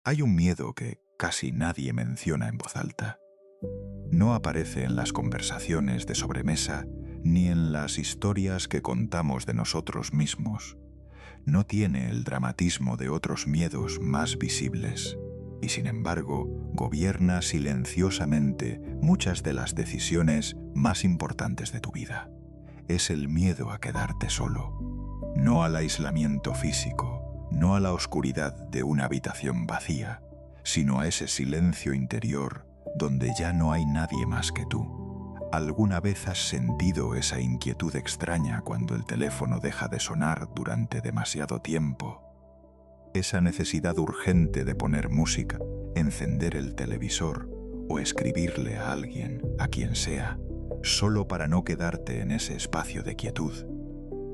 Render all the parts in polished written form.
Hay un miedo que casi nadie menciona en voz alta. No aparece en las conversaciones de sobremesa ni en las historias que contamos de nosotros mismos. No tiene el dramatismo de otros miedos más visibles y, sin embargo, gobierna silenciosamente muchas de las decisiones más importantes de tu vida. Es el miedo a quedarte solo, no al aislamiento físico, no a la oscuridad de una habitación vacía, sino a ese silencio interior donde ya no hay nadie más que tú. ¿Alguna vez has sentido esa inquietud extraña cuando el teléfono deja de sonar durante demasiado tiempo? Esa necesidad urgente de poner música, encender el televisor o escribirle a alguien, a quien sea, solo para no quedarte en ese espacio de quietud.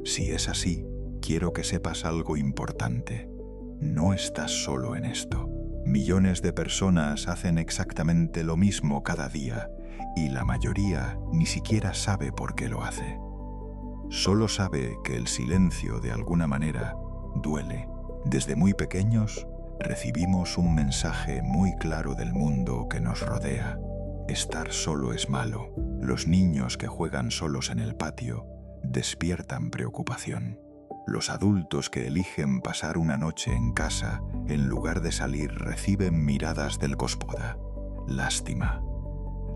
Si es así, quiero que sepas algo importante. No estás solo en esto. Millones de personas hacen exactamente lo mismo cada día y la mayoría ni siquiera sabe por qué lo hace. Solo sabe que el silencio de alguna manera duele. Desde muy pequeños recibimos un mensaje muy claro del mundo que nos rodea. Estar solo es malo. Los niños que juegan solos en el patio despiertan preocupación. Los adultos que eligen pasar una noche en casa en lugar de salir reciben miradas del gospoda. Lástima.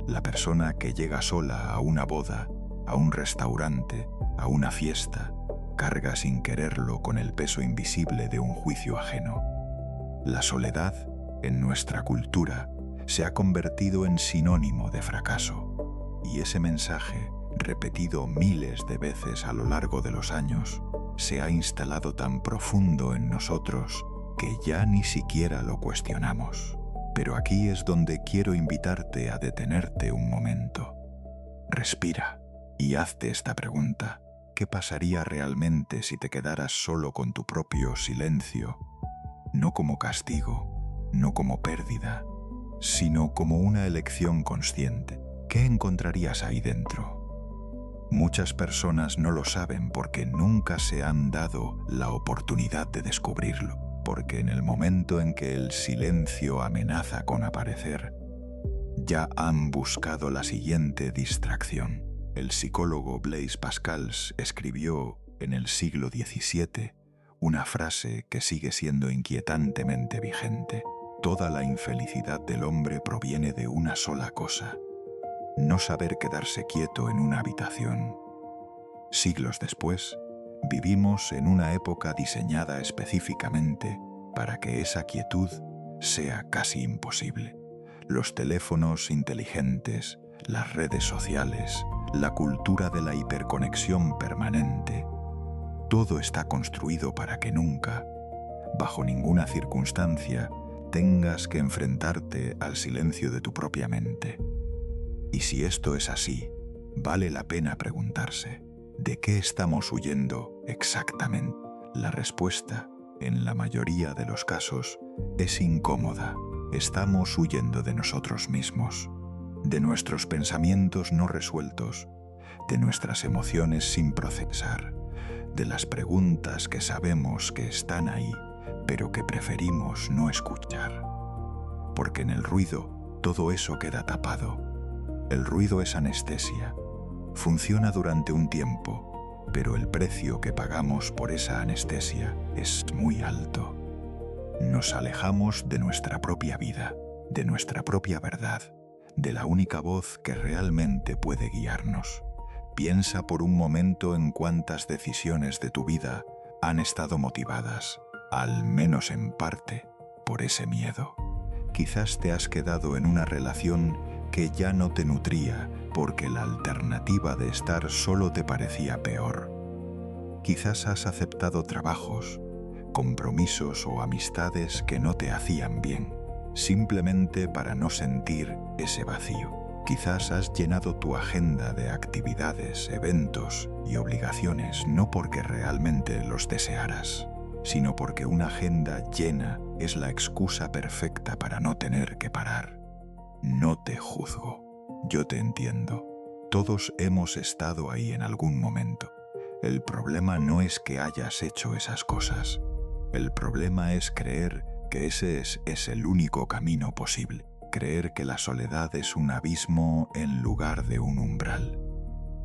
La persona que llega sola a una boda, a un restaurante, a una fiesta, carga sin quererlo con el peso invisible de un juicio ajeno. La soledad, en nuestra cultura, se ha convertido en sinónimo de fracaso. Y ese mensaje, repetido miles de veces a lo largo de los años, se ha instalado tan profundo en nosotros que ya ni siquiera lo cuestionamos. Pero aquí es donde quiero invitarte a detenerte un momento. Respira y hazte esta pregunta. ¿Qué pasaría realmente si te quedaras solo con tu propio silencio? No como castigo, no como pérdida, sino como una elección consciente. ¿Qué encontrarías ahí dentro? Muchas personas no lo saben porque nunca se han dado la oportunidad de descubrirlo, porque en el momento en que el silencio amenaza con aparecer, ya han buscado la siguiente distracción. El psicólogo Blaise Pascal escribió en el siglo XVII una frase que sigue siendo inquietantemente vigente. Toda la infelicidad del hombre proviene de una sola cosa: no saber quedarse quieto en una habitación. Siglos después, vivimos en una época diseñada específicamente para que esa quietud sea casi imposible. Los teléfonos inteligentes, las redes sociales, la cultura de la hiperconexión permanente, todo está construido para que nunca, bajo ninguna circunstancia, tengas que enfrentarte al silencio de tu propia mente. Y si esto es así, vale la pena preguntarse, ¿de qué estamos huyendo exactamente? La respuesta, en la mayoría de los casos, es incómoda. Estamos huyendo de nosotros mismos, de nuestros pensamientos no resueltos, de nuestras emociones sin procesar, de las preguntas que sabemos que están ahí, pero que preferimos no escuchar. Porque en el ruido todo eso queda tapado. El ruido es anestesia. Funciona durante un tiempo, pero el precio que pagamos por esa anestesia es muy alto. Nos alejamos de nuestra propia vida, de nuestra propia verdad, de la única voz que realmente puede guiarnos. Piensa por un momento en cuántas decisiones de tu vida han estado motivadas, al menos en parte, por ese miedo. Quizás te has quedado en una relación que ya no te nutría porque la alternativa de estar solo te parecía peor. Quizás has aceptado trabajos, compromisos o amistades que no te hacían bien, simplemente para no sentir ese vacío. Quizás has llenado tu agenda de actividades, eventos y obligaciones no porque realmente los desearas, sino porque una agenda llena es la excusa perfecta para no tener que parar. No te juzgo, yo te entiendo. Todos hemos estado ahí en algún momento. El problema no es que hayas hecho esas cosas. El problema es creer porque ese es el único camino posible. Creer que la soledad es un abismo en lugar de un umbral.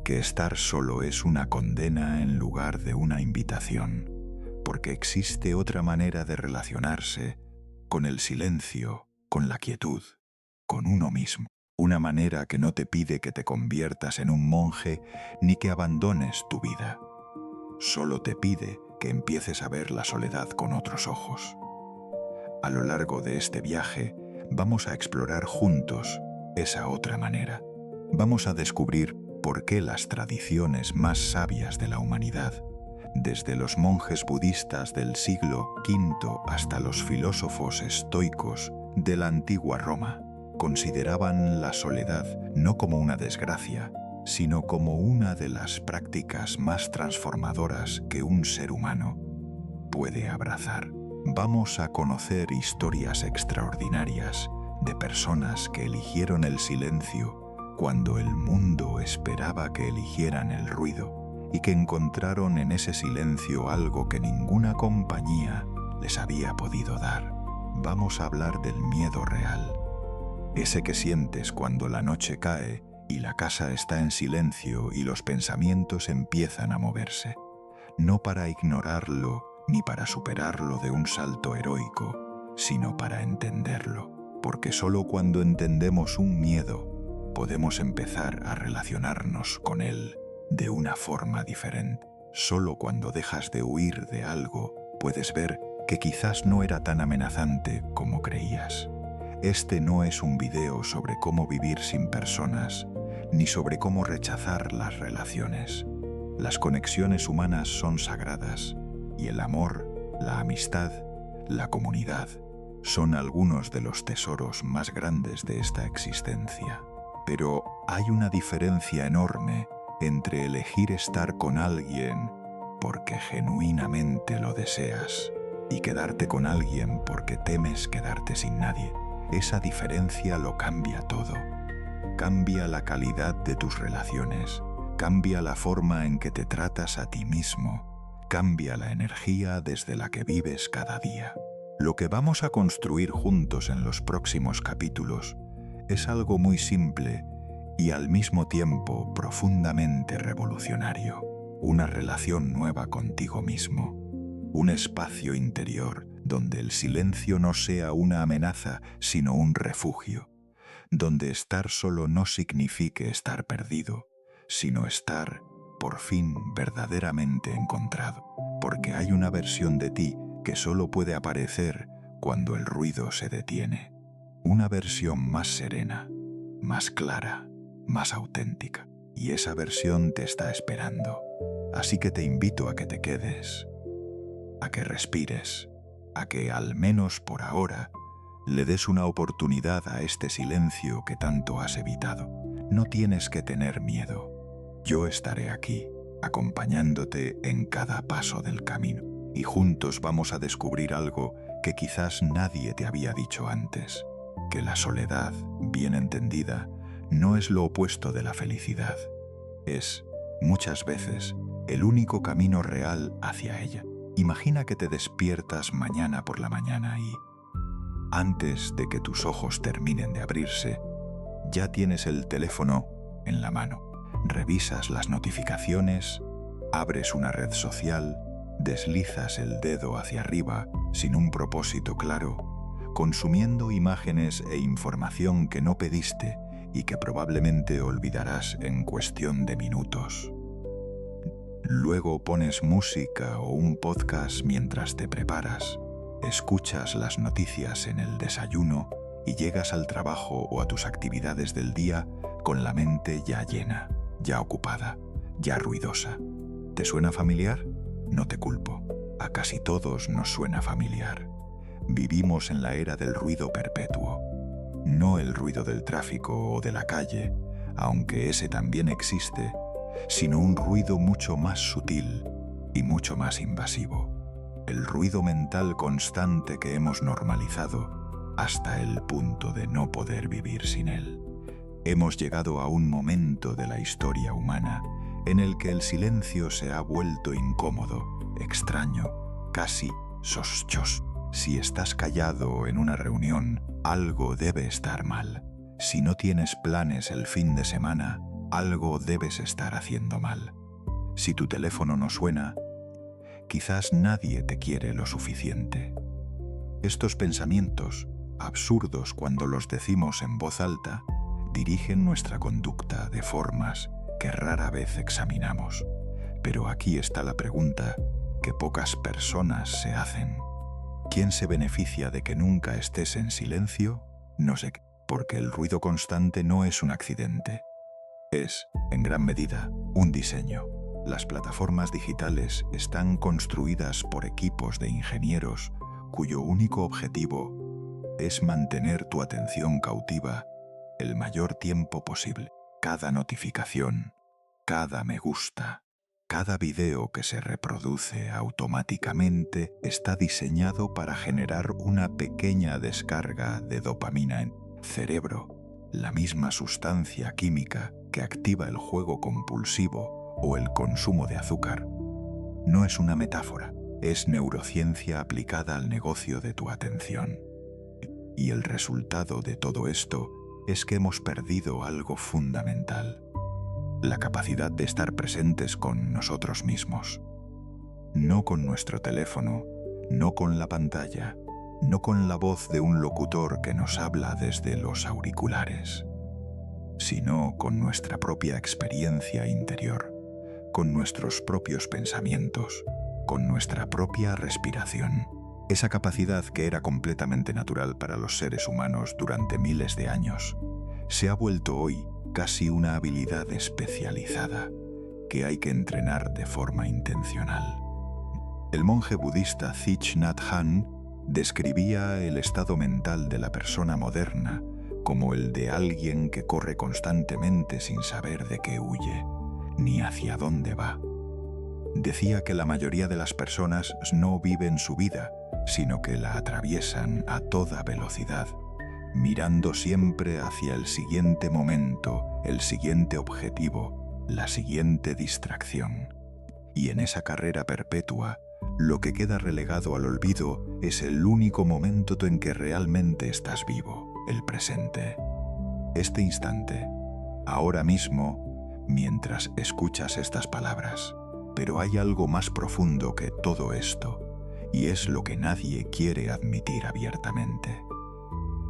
Que estar solo es una condena en lugar de una invitación. Porque existe otra manera de relacionarse con el silencio, con la quietud, con uno mismo. Una manera que no te pide que te conviertas en un monje ni que abandones tu vida. Solo te pide que empieces a ver la soledad con otros ojos. A lo largo de este viaje, vamos a explorar juntos esa otra manera. Vamos a descubrir por qué las tradiciones más sabias de la humanidad, desde los monjes budistas del siglo V hasta los filósofos estoicos de la antigua Roma, consideraban la soledad no como una desgracia, sino como una de las prácticas más transformadoras que un ser humano puede abrazar. Vamos a conocer historias extraordinarias de personas que eligieron el silencio cuando el mundo esperaba que eligieran el ruido y que encontraron en ese silencio algo que ninguna compañía les había podido dar. Vamos a hablar del miedo real, ese que sientes cuando la noche cae y la casa está en silencio y los pensamientos empiezan a moverse, no para ignorarlo ni para superarlo de un salto heroico, sino para entenderlo, porque solo cuando entendemos un miedo podemos empezar a relacionarnos con él de una forma diferente. Solo cuando dejas de huir de algo puedes ver que quizás no era tan amenazante como creías. Este no es un video sobre cómo vivir sin personas, ni sobre cómo rechazar las relaciones. Las conexiones humanas son sagradas, y el amor, la amistad, la comunidad, son algunos de los tesoros más grandes de esta existencia. Pero hay una diferencia enorme entre elegir estar con alguien porque genuinamente lo deseas y quedarte con alguien porque temes quedarte sin nadie. Esa diferencia lo cambia todo. Cambia la calidad de tus relaciones, cambia la forma en que te tratas a ti mismo, cambia la energía desde la que vives cada día. Lo que vamos a construir juntos en los próximos capítulos es algo muy simple y al mismo tiempo profundamente revolucionario. Una relación nueva contigo mismo, un espacio interior donde el silencio no sea una amenaza, sino un refugio, donde estar solo no signifique estar perdido, sino estar, por fin, verdaderamente encontrado, porque hay una versión de ti que solo puede aparecer cuando el ruido se detiene. Una versión más serena, más clara, más auténtica. Y esa versión te está esperando. Así que te invito a que te quedes, a que respires, a que, al menos por ahora, le des una oportunidad a este silencio que tanto has evitado. No tienes que tener miedo. Yo estaré aquí, acompañándote en cada paso del camino. Y juntos vamos a descubrir algo que quizás nadie te había dicho antes, que la soledad, bien entendida, no es lo opuesto de la felicidad. Es, muchas veces, el único camino real hacia ella. Imagina que te despiertas mañana por la mañana y, antes de que tus ojos terminen de abrirse, ya tienes el teléfono en la mano. Revisas las notificaciones, abres una red social, deslizas el dedo hacia arriba sin un propósito claro, consumiendo imágenes e información que no pediste y que probablemente olvidarás en cuestión de minutos. Luego pones música o un podcast mientras te preparas, escuchas las noticias en el desayuno y llegas al trabajo o a tus actividades del día con la mente ya llena, ya ocupada, ya ruidosa. ¿Te suena familiar? No te culpo. A casi todos nos suena familiar. Vivimos en la era del ruido perpetuo. No el ruido del tráfico o de la calle, aunque ese también existe, sino un ruido mucho más sutil y mucho más invasivo. El ruido mental constante que hemos normalizado hasta el punto de no poder vivir sin él. Hemos llegado a un momento de la historia humana en el que el silencio se ha vuelto incómodo, extraño, casi sospechoso. Si estás callado en una reunión, algo debe estar mal. Si no tienes planes el fin de semana, algo debes estar haciendo mal. Si tu teléfono no suena, quizás nadie te quiere lo suficiente. Estos pensamientos, absurdos cuando los decimos en voz alta, dirigen nuestra conducta de formas que rara vez examinamos. Pero aquí está la pregunta que pocas personas se hacen. ¿Quién se beneficia de que nunca estés en silencio? No sé, porque el ruido constante no es un accidente. Es, en gran medida, un diseño. Las plataformas digitales están construidas por equipos de ingenieros cuyo único objetivo es mantener tu atención cautiva el mayor tiempo posible. Cada notificación, cada me gusta, cada video que se reproduce automáticamente está diseñado para generar una pequeña descarga de dopamina en el cerebro, la misma sustancia química que activa el juego compulsivo o el consumo de azúcar. No es una metáfora, es neurociencia aplicada al negocio de tu atención. Y el resultado de todo esto es que hemos perdido algo fundamental: la capacidad de estar presentes con nosotros mismos. No con nuestro teléfono, no con la pantalla, no con la voz de un locutor que nos habla desde los auriculares, sino con nuestra propia experiencia interior, con nuestros propios pensamientos, con nuestra propia respiración. Esa capacidad que era completamente natural para los seres humanos durante miles de años, se ha vuelto hoy casi una habilidad especializada que hay que entrenar de forma intencional. El monje budista Thich Nhat Hanh describía el estado mental de la persona moderna como el de alguien que corre constantemente sin saber de qué huye, ni hacia dónde va. Decía que la mayoría de las personas no viven su vida, sino que la atraviesan a toda velocidad, mirando siempre hacia el siguiente momento, el siguiente objetivo, la siguiente distracción. Y en esa carrera perpetua, lo que queda relegado al olvido es el único momento en que realmente estás vivo, el presente. Este instante, ahora mismo, mientras escuchas estas palabras. Pero hay algo más profundo que todo esto, y es lo que nadie quiere admitir abiertamente.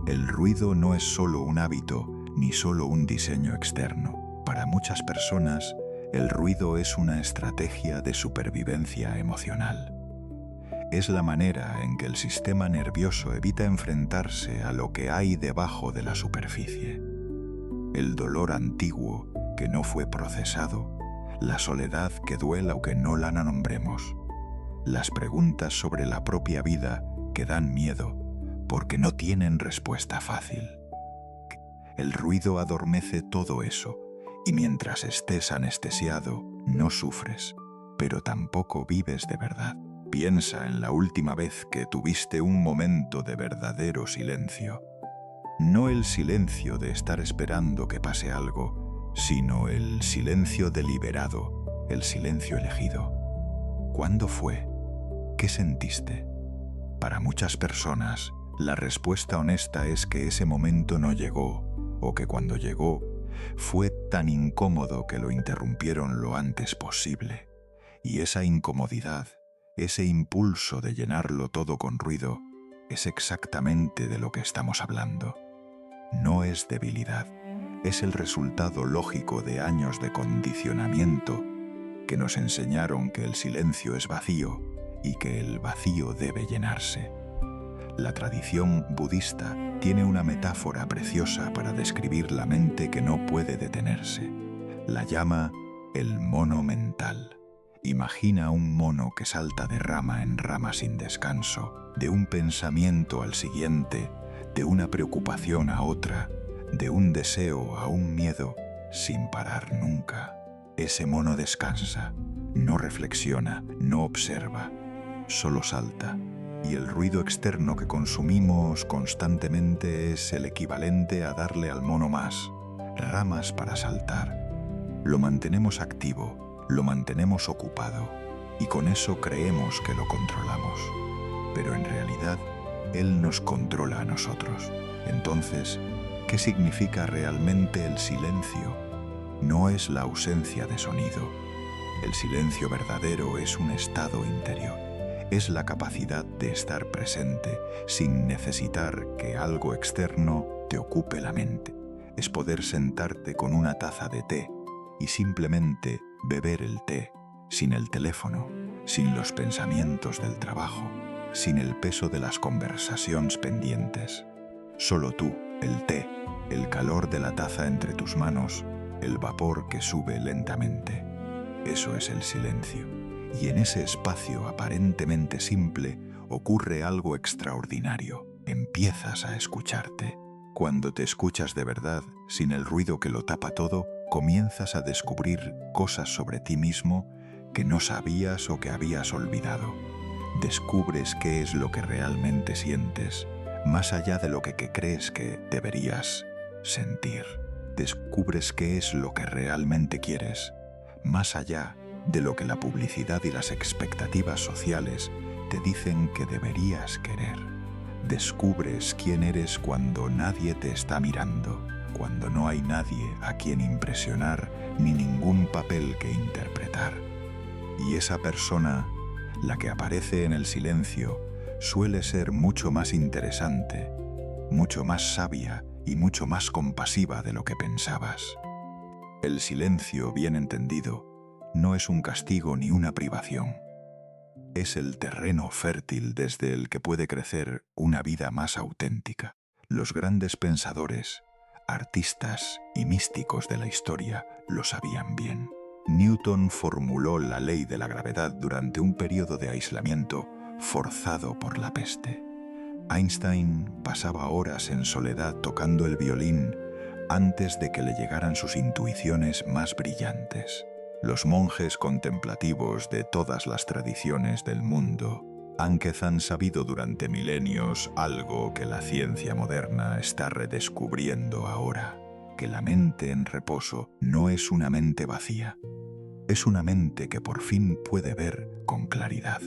El ruido no es solo un hábito, ni solo un diseño externo. Para muchas personas, el ruido es una estrategia de supervivencia emocional. Es la manera en que el sistema nervioso evita enfrentarse a lo que hay debajo de la superficie. El dolor antiguo que no fue procesado, la soledad que duela o que no la nombremos, las preguntas sobre la propia vida que dan miedo porque no tienen respuesta fácil. El ruido adormece todo eso, y mientras estés anestesiado, no sufres, pero tampoco vives de verdad. Piensa en la última vez que tuviste un momento de verdadero silencio. No el silencio de estar esperando que pase algo, sino el silencio deliberado, el silencio elegido. ¿Cuándo fue? ¿Qué sentiste? Para muchas personas, la respuesta honesta es que ese momento no llegó, o que cuando llegó, fue tan incómodo que lo interrumpieron lo antes posible. Y esa incomodidad, ese impulso de llenarlo todo con ruido, es exactamente de lo que estamos hablando. No es debilidad, es el resultado lógico de años de condicionamiento que nos enseñaron que el silencio es vacío y que el vacío debe llenarse. La tradición budista tiene una metáfora preciosa para describir la mente que no puede detenerse. La llama el mono mental. Imagina un mono que salta de rama en rama sin descanso, de un pensamiento al siguiente, de una preocupación a otra, de un deseo a un miedo, sin parar nunca. Ese mono descansa, no reflexiona, no observa, solo salta. Y el ruido externo que consumimos constantemente es el equivalente a darle al mono más ramas para saltar. Lo mantenemos activo, lo mantenemos ocupado, y con eso creemos que lo controlamos. pero en realidad Él nos controla a nosotros. Entonces, ¿qué significa realmente el silencio? No es la ausencia de sonido. El silencio verdadero es un estado interior. Es la capacidad de estar presente sin necesitar que algo externo te ocupe la mente. Es poder sentarte con una taza de té y simplemente beber el té, sin el teléfono, sin los pensamientos del trabajo, sin el peso de las conversaciones pendientes. Solo tú, el té, el calor de la taza entre tus manos, el vapor que sube lentamente. Eso es el silencio. Y en ese espacio aparentemente simple ocurre algo extraordinario. Empiezas a escucharte. Cuando te escuchas de verdad, sin el ruido que lo tapa todo, comienzas a descubrir cosas sobre ti mismo que no sabías o que habías olvidado. Descubres qué es lo que realmente sientes, más allá de lo que crees que deberías sentir. Descubres qué es lo que realmente quieres, más allá de lo que la publicidad y las expectativas sociales te dicen que deberías querer. Descubres quién eres cuando nadie te está mirando, cuando no hay nadie a quien impresionar ni ningún papel que interpretar. Y esa persona, la que aparece en el silencio, suele ser mucho más interesante, mucho más sabia y mucho más compasiva de lo que pensabas. El silencio, bien entendido, no es un castigo ni una privación. Es el terreno fértil desde el que puede crecer una vida más auténtica. Los grandes pensadores, artistas y místicos de la historia lo sabían bien. Newton formuló la ley de la gravedad durante un periodo de aislamiento forzado por la peste. Einstein pasaba horas en soledad tocando el violín antes de que le llegaran sus intuiciones más brillantes. Los monjes contemplativos de todas las tradiciones del mundo han sabido durante milenios algo que la ciencia moderna está redescubriendo ahora, que la mente en reposo no es una mente vacía, es una mente que por fin puede ver con claridad.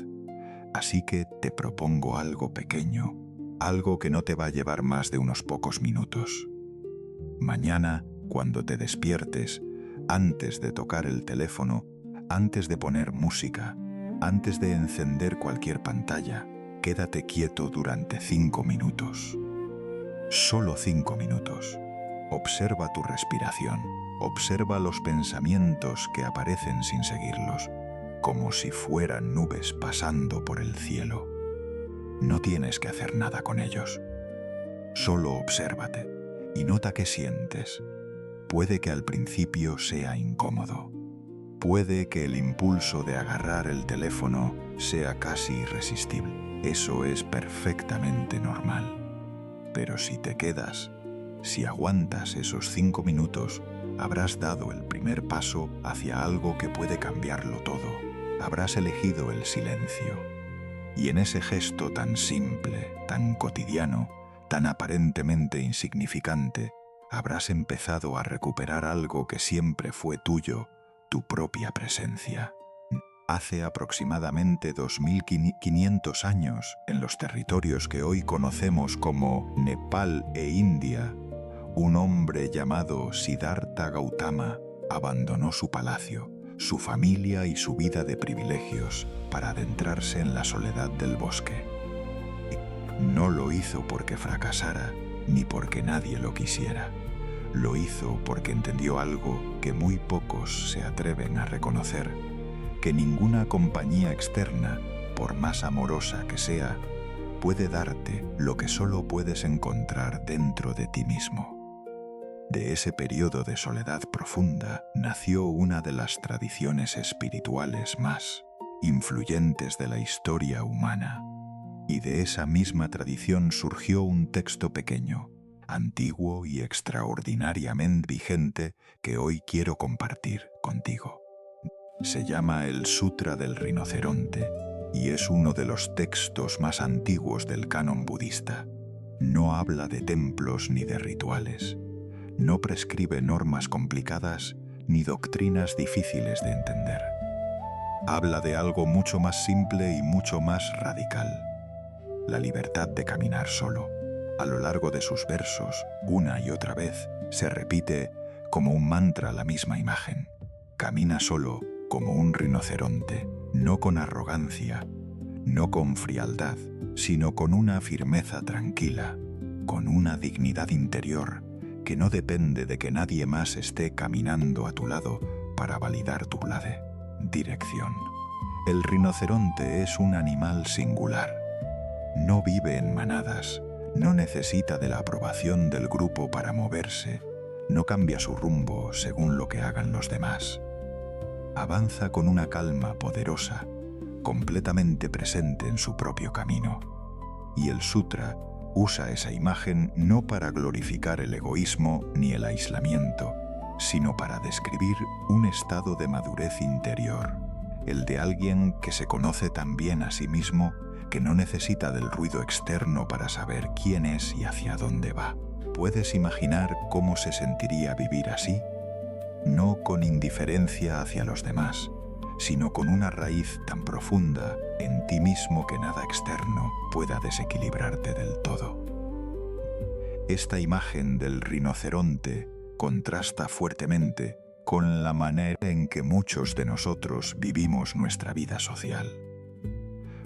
Así que te propongo algo pequeño, algo que no te va a llevar más de unos pocos minutos. Mañana, cuando te despiertes, antes de tocar el teléfono, antes de poner música, antes de encender cualquier pantalla, quédate quieto durante 5 minutos. Solo 5 minutos. Observa tu respiración. Observa los pensamientos que aparecen sin seguirlos, como si fueran nubes pasando por el cielo. No tienes que hacer nada con ellos. Solo obsérvate y nota qué sientes. Puede que al principio sea incómodo. Puede que el impulso de agarrar el teléfono sea casi irresistible. Eso es perfectamente normal. Pero si te quedas, si aguantas esos 5 minutos, habrás dado el primer paso hacia algo que puede cambiarlo todo. Habrás elegido el silencio. Y en ese gesto tan simple, tan cotidiano, tan aparentemente insignificante, habrás empezado a recuperar algo que siempre fue tuyo, tu propia presencia. Hace aproximadamente 2500 años, en los territorios que hoy conocemos como Nepal e India, un hombre llamado Siddhartha Gautama abandonó su palacio, su familia y su vida de privilegios para adentrarse en la soledad del bosque. No lo hizo porque fracasara, ni porque nadie lo quisiera. Lo hizo porque entendió algo que muy pocos se atreven a reconocer, que ninguna compañía externa, por más amorosa que sea, puede darte lo que solo puedes encontrar dentro de ti mismo. De ese periodo de soledad profunda nació una de las tradiciones espirituales más influyentes de la historia humana. Y de esa misma tradición surgió un texto pequeño, antiguo y extraordinariamente vigente que hoy quiero compartir contigo. Se llama el Sutra del Rinoceronte y es uno de los textos más antiguos del canon budista. No habla de templos ni de rituales. No prescribe normas complicadas ni doctrinas difíciles de entender. Habla de algo mucho más simple y mucho más radical. la libertad de caminar solo. A lo largo de sus versos, una y otra vez, se repite como un mantra la misma imagen. Camina solo como un rinoceronte, no con arrogancia, no con frialdad, sino con una firmeza tranquila, con una dignidad interior que no depende de que nadie más esté caminando a tu lado para validar tu dirección. El rinoceronte es un animal singular. No vive en manadas, no necesita de la aprobación del grupo para moverse, no cambia su rumbo según lo que hagan los demás. Avanza con una calma poderosa, completamente presente en su propio camino. Y el sutra usa esa imagen no para glorificar el egoísmo ni el aislamiento, sino para describir un estado de madurez interior, el de alguien que se conoce tan bien a sí mismo que no necesita del ruido externo para saber quién es y hacia dónde va. ¿Puedes imaginar cómo se sentiría vivir así? No con indiferencia hacia los demás, sino con una raíz tan profunda en ti mismo que nada externo pueda desequilibrarte del todo. Esta imagen del rinoceronte contrasta fuertemente con la manera en que muchos de nosotros vivimos nuestra vida social.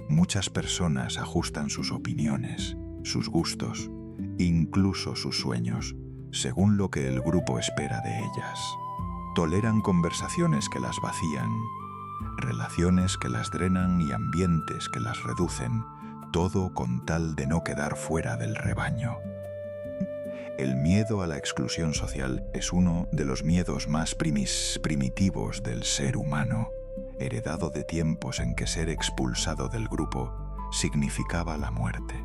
Muchas personas ajustan sus opiniones, sus gustos, incluso sus sueños, según lo que el grupo espera de ellas. Toleran conversaciones que las vacían, relaciones que las drenan y ambientes que las reducen, todo con tal de no quedar fuera del rebaño. El miedo a la exclusión social es uno de los miedos más primitivos del ser humano, heredado de tiempos en que ser expulsado del grupo significaba la muerte.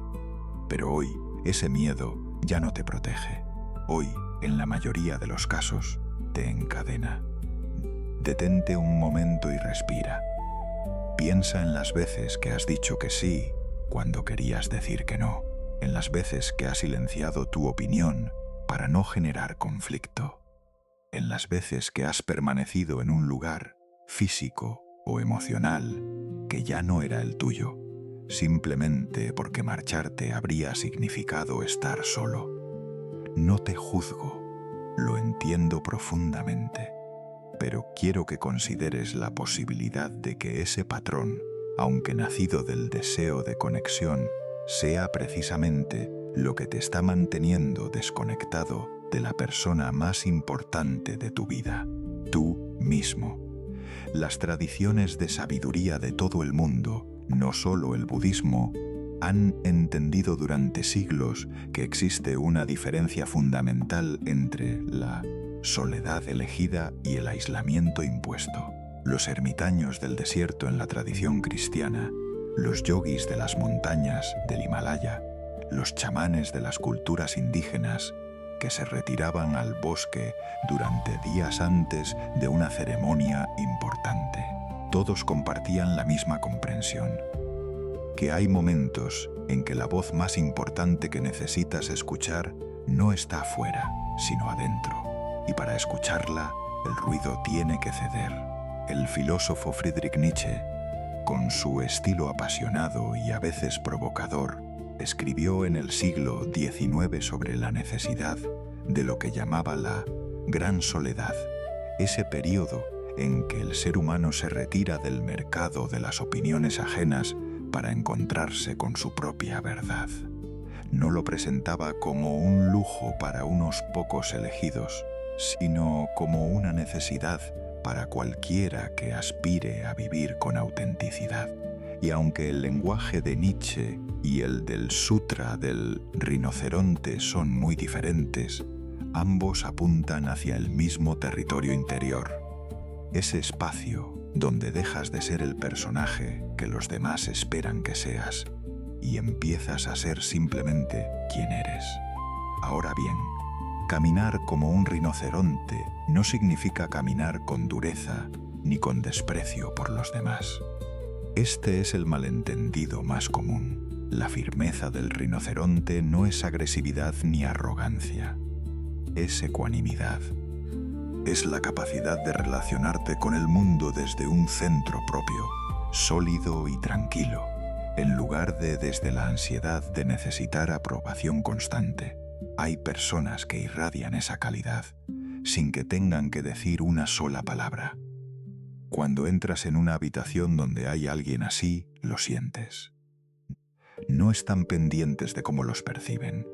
Pero hoy, ese miedo ya no te protege. Hoy, en la mayoría de los casos, te encadena. Detente un momento y respira. Piensa en las veces que has dicho que sí cuando querías decir que no, en las veces que has silenciado tu opinión para no generar conflicto, en las veces que has permanecido en un lugar físico o emocional que ya no era el tuyo, simplemente porque marcharte habría significado estar solo. No te juzgo, lo entiendo profundamente, pero quiero que consideres la posibilidad de que ese patrón, aunque nacido del deseo de conexión, sea precisamente lo que te está manteniendo desconectado de la persona más importante de tu vida, tú mismo. Las tradiciones de sabiduría de todo el mundo, no solo el budismo, han entendido durante siglos que existe una diferencia fundamental entre la soledad elegida y el aislamiento impuesto. Los ermitaños del desierto en la tradición cristiana, los yogis de las montañas del Himalaya, los chamanes de las culturas indígenas que se retiraban al bosque durante días antes de una ceremonia importante. Todos compartían la misma comprensión, que hay momentos en que la voz más importante que necesitas escuchar no está afuera, sino adentro, y para escucharla, el ruido tiene que ceder. El filósofo Friedrich Nietzsche, con su estilo apasionado y a veces provocador, escribió en el siglo XIX sobre la necesidad de lo que llamaba la gran soledad, ese periodo en que el ser humano se retira del mercado de las opiniones ajenas para encontrarse con su propia verdad. No lo presentaba como un lujo para unos pocos elegidos, sino como una necesidad para cualquiera que aspire a vivir con autenticidad. Y aunque el lenguaje de Nietzsche y el del Sutra del rinoceronte son muy diferentes, ambos apuntan hacia el mismo territorio interior, ese espacio donde dejas de ser el personaje que los demás esperan que seas y empiezas a ser simplemente quien eres. Ahora bien, caminar como un rinoceronte no significa caminar con dureza ni con desprecio por los demás. Este es el malentendido más común. La firmeza del rinoceronte no es agresividad ni arrogancia, es ecuanimidad. Es la capacidad de relacionarte con el mundo desde un centro propio, sólido y tranquilo, En lugar de desde la ansiedad de necesitar aprobación constante, hay personas que irradian esa calidad sin que tengan que decir una sola palabra. Cuando entras en una habitación donde hay alguien así, lo sientes. No están pendientes de cómo los perciben.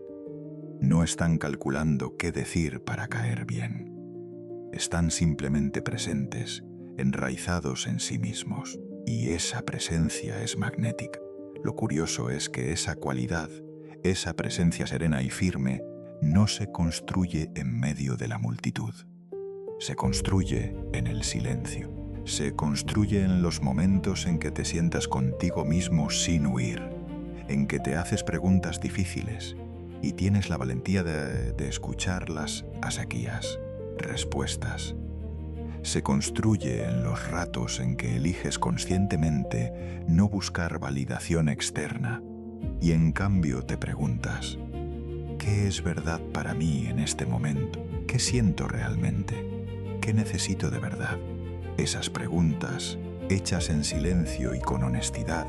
No están calculando qué decir para caer bien. Están simplemente presentes, enraizados en sí mismos. Y esa presencia es magnética. Lo curioso es que esa cualidad, esa presencia serena y firme, no se construye en medio de la multitud. Se construye en el silencio. Se construye en los momentos en que te sientas contigo mismo sin huir, en que te haces preguntas difíciles y tienes la valentía de escuchar las asequías, respuestas. Se construye en los ratos en que eliges conscientemente no buscar validación externa y en cambio te preguntas, ¿qué es verdad para mí en este momento? ¿Qué siento realmente? ¿Qué necesito de verdad? Esas preguntas, hechas en silencio y con honestidad,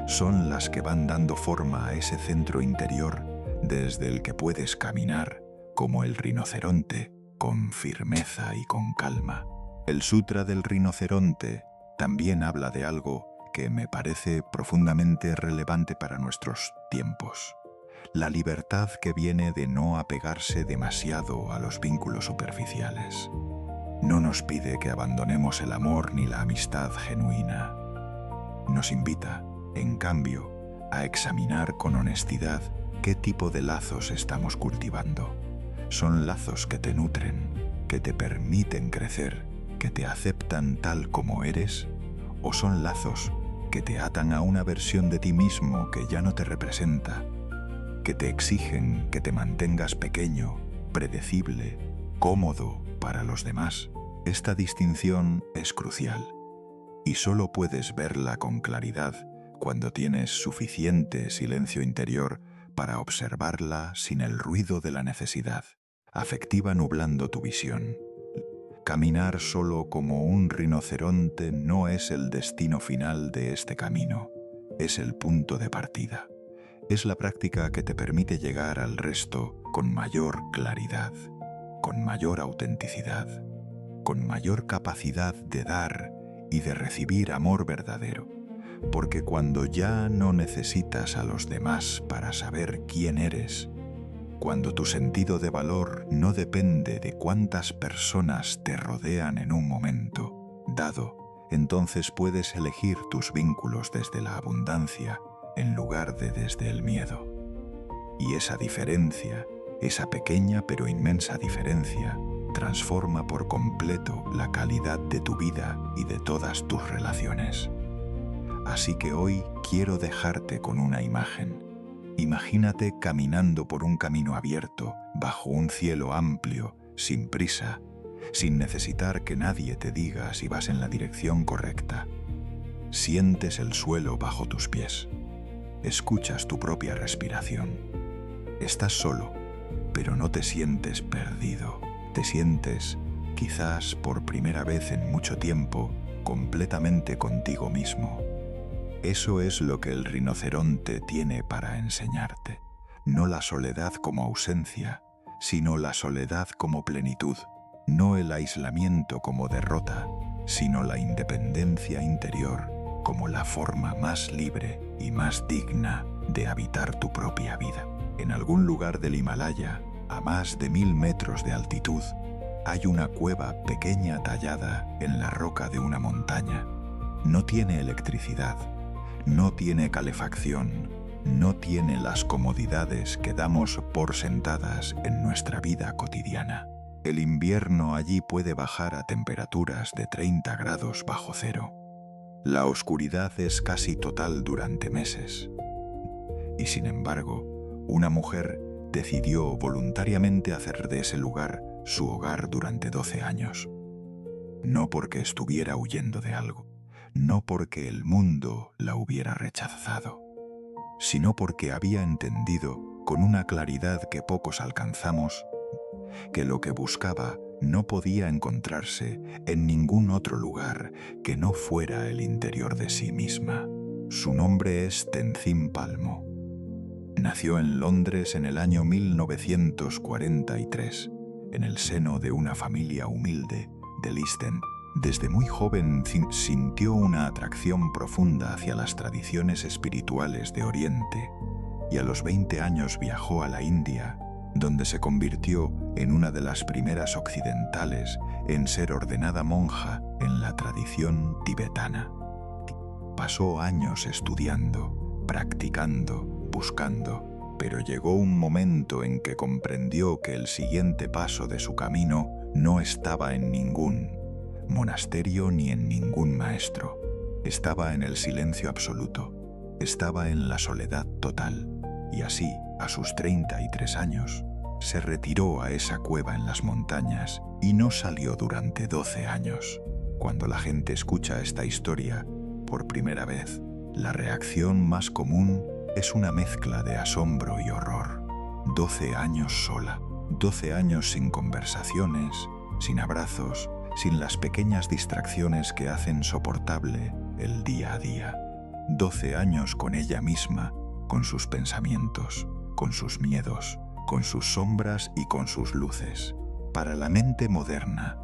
son las que van dando forma a ese centro interior desde el que puedes caminar como el rinoceronte, con firmeza y con calma. El Sutra del Rinoceronte también habla de algo que me parece profundamente relevante para nuestros tiempos. La libertad que viene de no apegarse demasiado a los vínculos superficiales. No nos pide que abandonemos el amor ni la amistad genuina. Nos invita, en cambio, a examinar con honestidad qué tipo de lazos estamos cultivando. ¿Son lazos que te nutren, que te permiten crecer, que te aceptan tal como eres? ¿O son lazos que te atan a una versión de ti mismo que ya no te representa, que te exigen que te mantengas pequeño, predecible, cómodo para los demás? Esta distinción es crucial y solo puedes verla con claridad cuando tienes suficiente silencio interior para observarla sin el ruido de la necesidad afectiva nublando tu visión. Caminar solo como un rinoceronte no es el destino final de este camino, es el punto de partida. Es la práctica que te permite llegar al resto con mayor claridad, con mayor autenticidad, con mayor capacidad de dar y de recibir amor verdadero. Porque cuando ya no necesitas a los demás para saber quién eres, cuando tu sentido de valor no depende de cuántas personas te rodean en un momento dado, entonces puedes elegir tus vínculos desde la abundancia en lugar de desde el miedo. Y esa diferencia, esa pequeña pero inmensa diferencia, transforma por completo la calidad de tu vida y de todas tus relaciones. Así que hoy quiero dejarte con una imagen. Imagínate caminando por un camino abierto, bajo un cielo amplio, sin prisa, sin necesitar que nadie te diga si vas en la dirección correcta. Sientes el suelo bajo tus pies. Escuchas tu propia respiración. Estás solo, pero no te sientes perdido. Te sientes, quizás por primera vez en mucho tiempo, completamente contigo mismo. Eso es lo que el rinoceronte tiene para enseñarte. No la soledad como ausencia, sino la soledad como plenitud. No el aislamiento como derrota, sino la independencia interior como la forma más libre y más digna de habitar tu propia vida. En algún lugar del Himalaya, a más de 1000 metros de altitud, hay una cueva pequeña tallada en la roca de una montaña. No tiene electricidad, no tiene calefacción, no tiene las comodidades que damos por sentadas en nuestra vida cotidiana. El invierno allí puede bajar a temperaturas de 30 grados bajo cero. La oscuridad es casi total durante meses. Y sin embargo, una mujer decidió voluntariamente hacer de ese lugar su hogar durante 12 años. No porque estuviera huyendo de algo, no porque el mundo la hubiera rechazado, sino porque había entendido con una claridad que pocos alcanzamos, que lo que buscaba no podía encontrarse en ningún otro lugar que no fuera el interior de sí misma. Su nombre es Tenzin Palmo. Nació en Londres en el año 1943, en el seno de una familia humilde de Leicester. Desde muy joven sintió una atracción profunda hacia las tradiciones espirituales de Oriente y a los 20 años viajó a la India, donde se convirtió en una de las primeras occidentales en ser ordenada monja en la tradición tibetana. Pasó años estudiando, practicando, buscando, pero llegó un momento en que comprendió que el siguiente paso de su camino no estaba en ningún monasterio ni en ningún maestro. Estaba en el silencio absoluto, estaba en la soledad total, y así, a sus 33 años, se retiró a esa cueva en las montañas y no salió durante 12 años. Cuando la gente escucha esta historia por primera vez, la reacción más común es una mezcla de asombro y horror. 12 años sola, 12 años sin conversaciones, sin abrazos, sin las pequeñas distracciones que hacen soportable el día a día. 12 años con ella misma, con sus pensamientos, con sus miedos, con sus sombras y con sus luces. Para la mente moderna,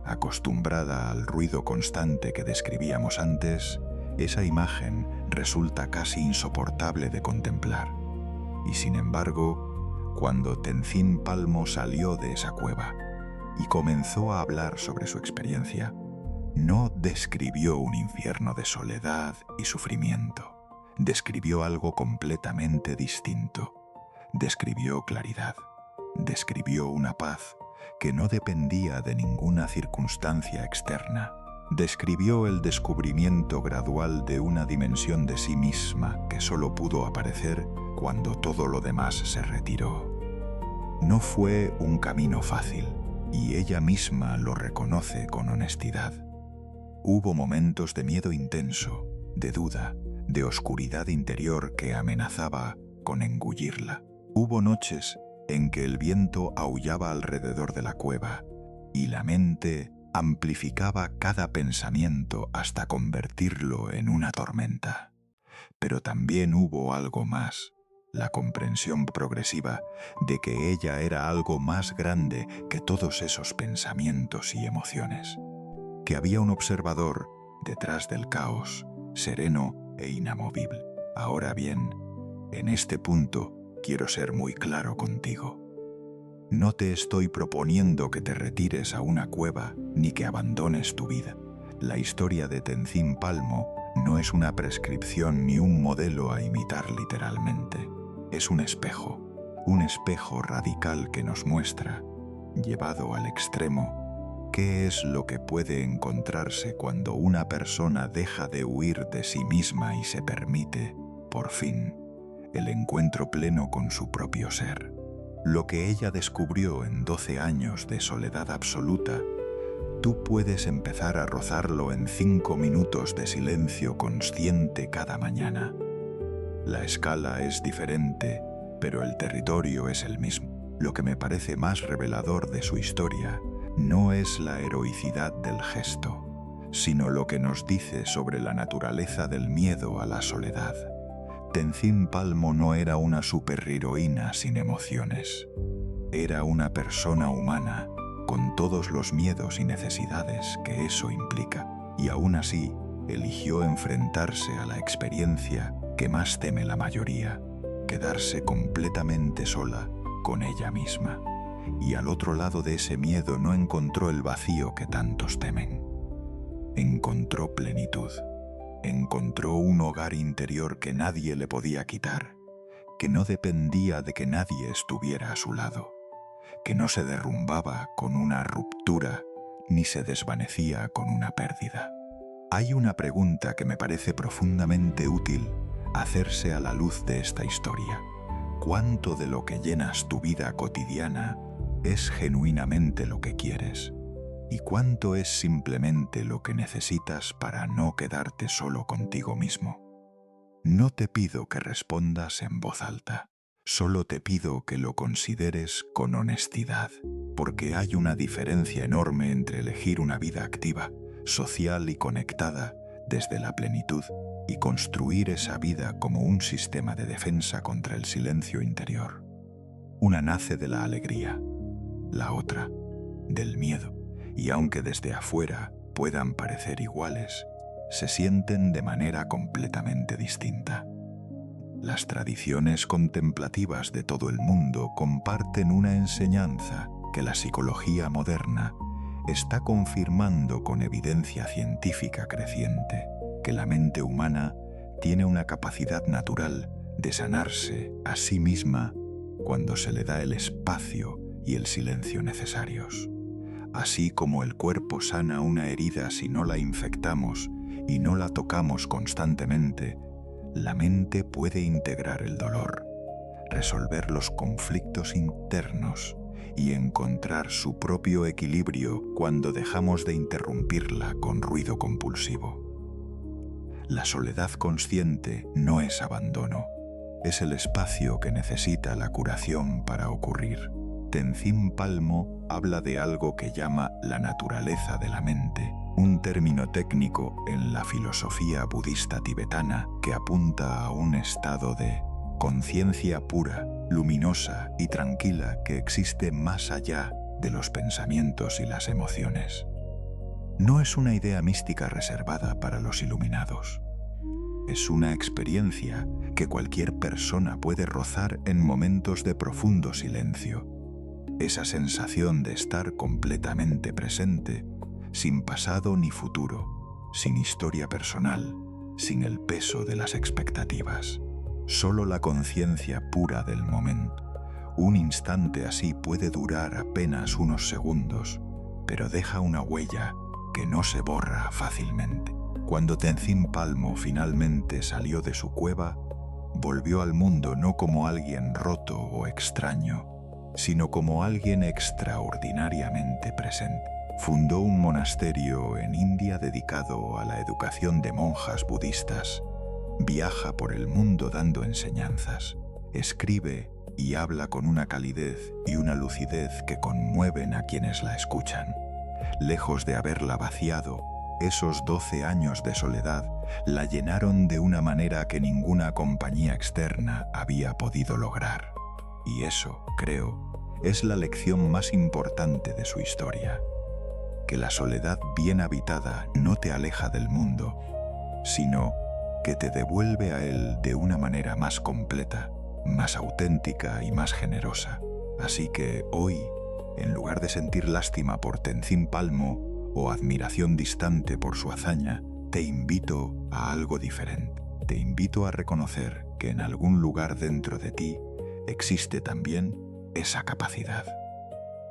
acostumbrada al ruido constante que describíamos antes, esa imagen resulta casi insoportable de contemplar. Y sin embargo, cuando Tenzin Palmo salió de esa cueva y comenzó a hablar sobre su experiencia, no describió un infierno de soledad y sufrimiento. Describió algo completamente distinto. Describió claridad. Describió una paz que no dependía de ninguna circunstancia externa. Describió el descubrimiento gradual de una dimensión de sí misma que solo pudo aparecer cuando todo lo demás se retiró. No fue un camino fácil, y ella misma lo reconoce con honestidad. Hubo momentos de miedo intenso, de duda, de oscuridad interior que amenazaba con engullirla. Hubo noches en que el viento aullaba alrededor de la cueva y la mente amplificaba cada pensamiento hasta convertirlo en una tormenta. Pero también hubo algo más, la comprensión progresiva de que ella era algo más grande que todos esos pensamientos y emociones, que había un observador detrás del caos, sereno e inamovible. Ahora bien, en este punto quiero ser muy claro contigo. No te estoy proponiendo que te retires a una cueva ni que abandones tu vida. La historia de Tenzin Palmo no es una prescripción ni un modelo a imitar literalmente. Es un espejo radical que nos muestra, llevado al extremo, qué es lo que puede encontrarse cuando una persona deja de huir de sí misma y se permite, por fin, el encuentro pleno con su propio ser. Lo que ella descubrió en 12 años de soledad absoluta, tú puedes empezar a rozarlo en 5 minutos de silencio consciente cada mañana. La escala es diferente, pero el territorio es el mismo. Lo que me parece más revelador de su historia no es la heroicidad del gesto, sino lo que nos dice sobre la naturaleza del miedo a la soledad. Tenzin Palmo no era una superheroína sin emociones. Era una persona humana, con todos los miedos y necesidades que eso implica, y aún así eligió enfrentarse a la experiencia que más teme la mayoría, quedarse completamente sola con ella misma. Y al otro lado de ese miedo no encontró el vacío que tantos temen. Encontró plenitud. Encontró un hogar interior que nadie le podía quitar, que no dependía de que nadie estuviera a su lado, que no se derrumbaba con una ruptura ni se desvanecía con una pérdida. Hay una pregunta que me parece profundamente útil hacerse a la luz de esta historia. ¿Cuánto de lo que llenas tu vida cotidiana es genuinamente lo que quieres? ¿Y cuánto es simplemente lo que necesitas para no quedarte solo contigo mismo? No te pido que respondas en voz alta, solo te pido que lo consideres con honestidad, porque hay una diferencia enorme entre elegir una vida activa, social y conectada desde la plenitud y construir esa vida como un sistema de defensa contra el silencio interior. Una nace de la alegría, la otra del miedo, y aunque desde afuera puedan parecer iguales, se sienten de manera completamente distinta. Las tradiciones contemplativas de todo el mundo comparten una enseñanza que la psicología moderna está confirmando con evidencia científica creciente, que la mente humana tiene una capacidad natural de sanarse a sí misma cuando se le da el espacio y el silencio necesarios. Así como el cuerpo sana una herida si no la infectamos y no la tocamos constantemente, la mente puede integrar el dolor, resolver los conflictos internos y encontrar su propio equilibrio cuando dejamos de interrumpirla con ruido compulsivo. La soledad consciente no es abandono, es el espacio que necesita la curación para ocurrir. Tenzin Palmo habla de algo que llama la naturaleza de la mente, un término técnico en la filosofía budista tibetana que apunta a un estado de conciencia pura, luminosa y tranquila que existe más allá de los pensamientos y las emociones. No es una idea mística reservada para los iluminados. Es una experiencia que cualquier persona puede rozar en momentos de profundo silencio. Esa sensación de estar completamente presente, sin pasado ni futuro, sin historia personal, sin el peso de las expectativas. Solo la conciencia pura del momento. Un instante así puede durar apenas unos segundos, pero deja una huella que no se borra fácilmente. Cuando Tenzin Palmo finalmente salió de su cueva, volvió al mundo no como alguien roto o extraño, sino como alguien extraordinariamente presente. Fundó un monasterio en India dedicado a la educación de monjas budistas. Viaja por el mundo dando enseñanzas. Escribe y habla con una calidez y una lucidez que conmueven a quienes la escuchan. Lejos de haberla vaciado, esos 12 años de soledad la llenaron de una manera que ninguna compañía externa había podido lograr. Y eso, creo, es la lección más importante de su historia. Que la soledad bien habitada no te aleja del mundo, sino que te devuelve a él de una manera más completa, más auténtica y más generosa. Así que hoy, en lugar de sentir lástima por Tenzin Palmo o admiración distante por su hazaña, te invito a algo diferente. Te invito a reconocer que en algún lugar dentro de ti existe también esa capacidad.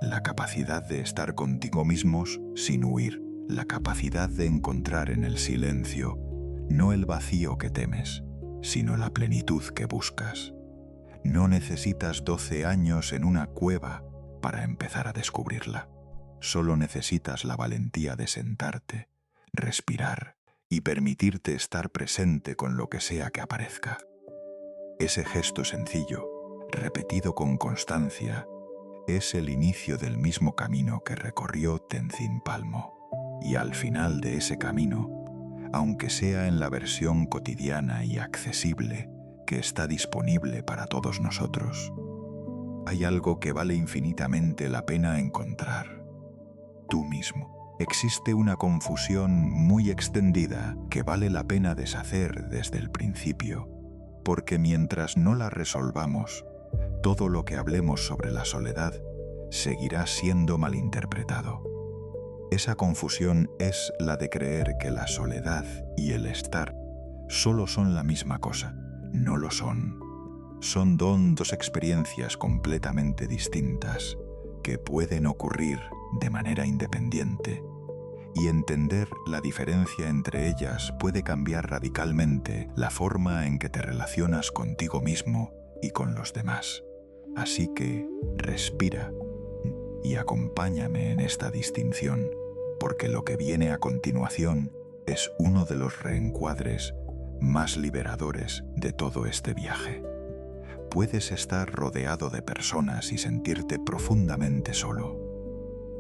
La capacidad de estar contigo mismos sin huir. La capacidad de encontrar en el silencio no el vacío que temes, sino la plenitud que buscas. No necesitas 12 años en una cueva para empezar a descubrirla. Solo necesitas la valentía de sentarte, respirar y permitirte estar presente con lo que sea que aparezca. Ese gesto sencillo, repetido con constancia, es el inicio del mismo camino que recorrió Tenzin Palmo. Y al final de ese camino, aunque sea en la versión cotidiana y accesible que está disponible para todos nosotros, hay algo que vale infinitamente la pena encontrar: tú mismo. Existe una confusión muy extendida que vale la pena deshacer desde el principio, porque mientras no la resolvamos, todo lo que hablemos sobre la soledad seguirá siendo malinterpretado. Esa confusión es la de creer que la soledad y el estar solo son la misma cosa. No lo son. Son dos experiencias completamente distintas que pueden ocurrir de manera independiente, y entender la diferencia entre ellas puede cambiar radicalmente la forma en que te relacionas contigo mismo y con los demás. Así que respira y acompáñame en esta distinción, porque lo que viene a continuación es uno de los reencuadres más liberadores de todo este viaje. Puedes estar rodeado de personas y sentirte profundamente solo.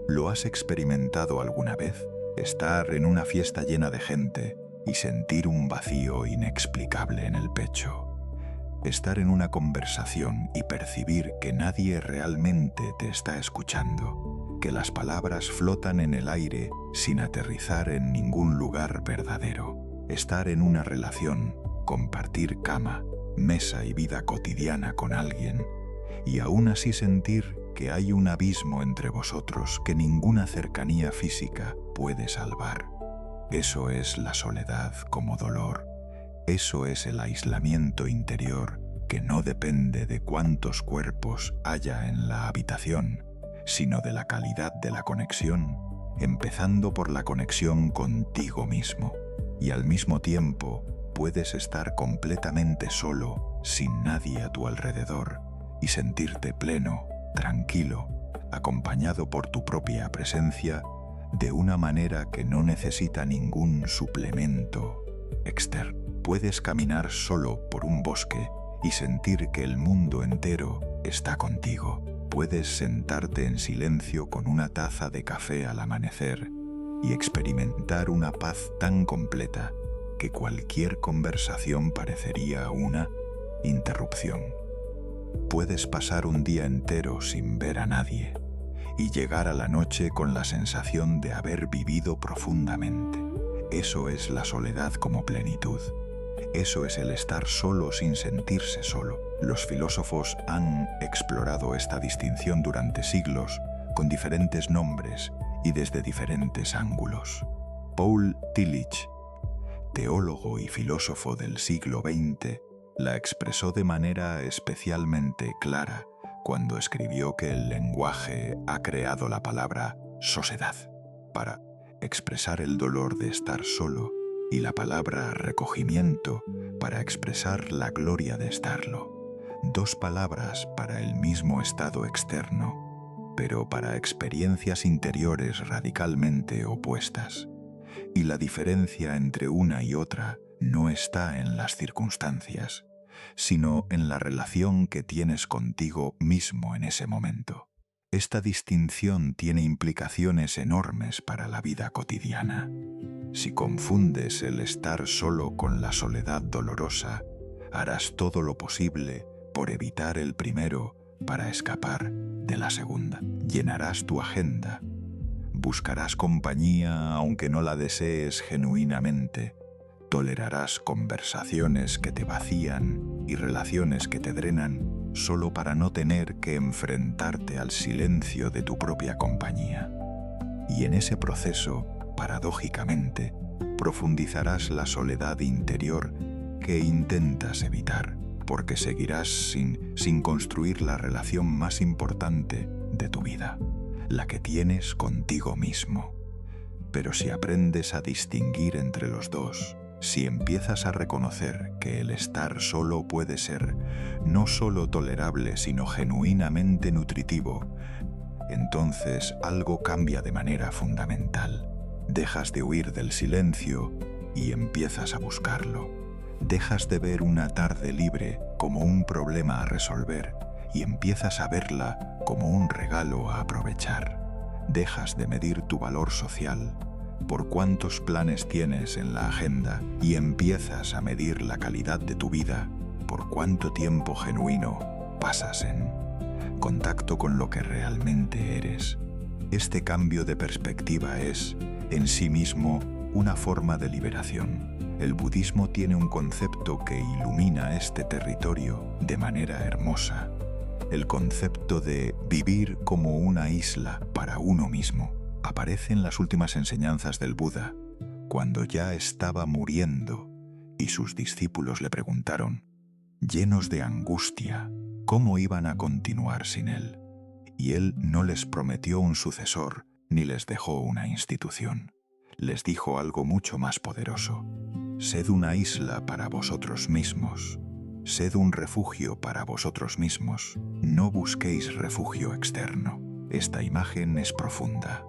¿Lo has experimentado alguna vez? Estar en una fiesta llena de gente y sentir un vacío inexplicable en el pecho. Estar en una conversación y percibir que nadie realmente te está escuchando, que las palabras flotan en el aire sin aterrizar en ningún lugar verdadero. Estar en una relación, compartir cama, mesa y vida cotidiana con alguien, y aún así sentir que hay un abismo entre vosotros que ninguna cercanía física puede salvar. Eso es la soledad como dolor. Eso es el aislamiento interior que no depende de cuántos cuerpos haya en la habitación, sino de la calidad de la conexión, empezando por la conexión contigo mismo. Y al mismo tiempo puedes estar completamente solo, sin nadie a tu alrededor, y sentirte pleno, tranquilo, acompañado por tu propia presencia, de una manera que no necesita ningún suplemento externo. Puedes caminar solo por un bosque y sentir que el mundo entero está contigo. Puedes sentarte en silencio con una taza de café al amanecer y experimentar una paz tan completa que cualquier conversación parecería una interrupción. Puedes pasar un día entero sin ver a nadie y llegar a la noche con la sensación de haber vivido profundamente. Eso es la soledad como plenitud. Eso es el estar solo sin sentirse solo. Los filósofos han explorado esta distinción durante siglos con diferentes nombres y desde diferentes ángulos. Paul Tillich, teólogo y filósofo del siglo XX, la expresó de manera especialmente clara cuando escribió que el lenguaje ha creado la palabra sosedad para expresar el dolor de estar solo y la palabra recogimiento para expresar la gloria de estarlo. Dos palabras para el mismo estado externo, pero para experiencias interiores radicalmente opuestas. Y la diferencia entre una y otra no está en las circunstancias, sino en la relación que tienes contigo mismo en ese momento. Esta distinción tiene implicaciones enormes para la vida cotidiana. Si confundes el estar solo con la soledad dolorosa, harás todo lo posible por evitar el primero para escapar de la segunda. Llenarás tu agenda, buscarás compañía aunque no la desees genuinamente, tolerarás conversaciones que te vacían y relaciones que te drenan solo para no tener que enfrentarte al silencio de tu propia compañía. Y en ese proceso, paradójicamente, profundizarás la soledad interior que intentas evitar, porque seguirás sin construir la relación más importante de tu vida, la que tienes contigo mismo. Pero si aprendes a distinguir entre los dos, si empiezas a reconocer que el estar solo puede ser no solo tolerable, sino genuinamente nutritivo, entonces algo cambia de manera fundamental. Dejas de huir del silencio y empiezas a buscarlo. Dejas de ver una tarde libre como un problema a resolver y empiezas a verla como un regalo a aprovechar. Dejas de medir tu valor social por cuántos planes tienes en la agenda y empiezas a medir la calidad de tu vida por cuánto tiempo genuino pasas en contacto con lo que realmente eres. Este cambio de perspectiva es, en sí mismo, una forma de liberación. El budismo tiene un concepto que ilumina este territorio de manera hermosa. El concepto de vivir como una isla para uno mismo aparece en las últimas enseñanzas del Buda, cuando ya estaba muriendo y sus discípulos le preguntaron, llenos de angustia, cómo iban a continuar sin él. Y él no les prometió un sucesor ni les dejó una institución. Les dijo algo mucho más poderoso. Sed una isla para vosotros mismos. Sed un refugio para vosotros mismos. No busquéis refugio externo. Esta imagen es profunda.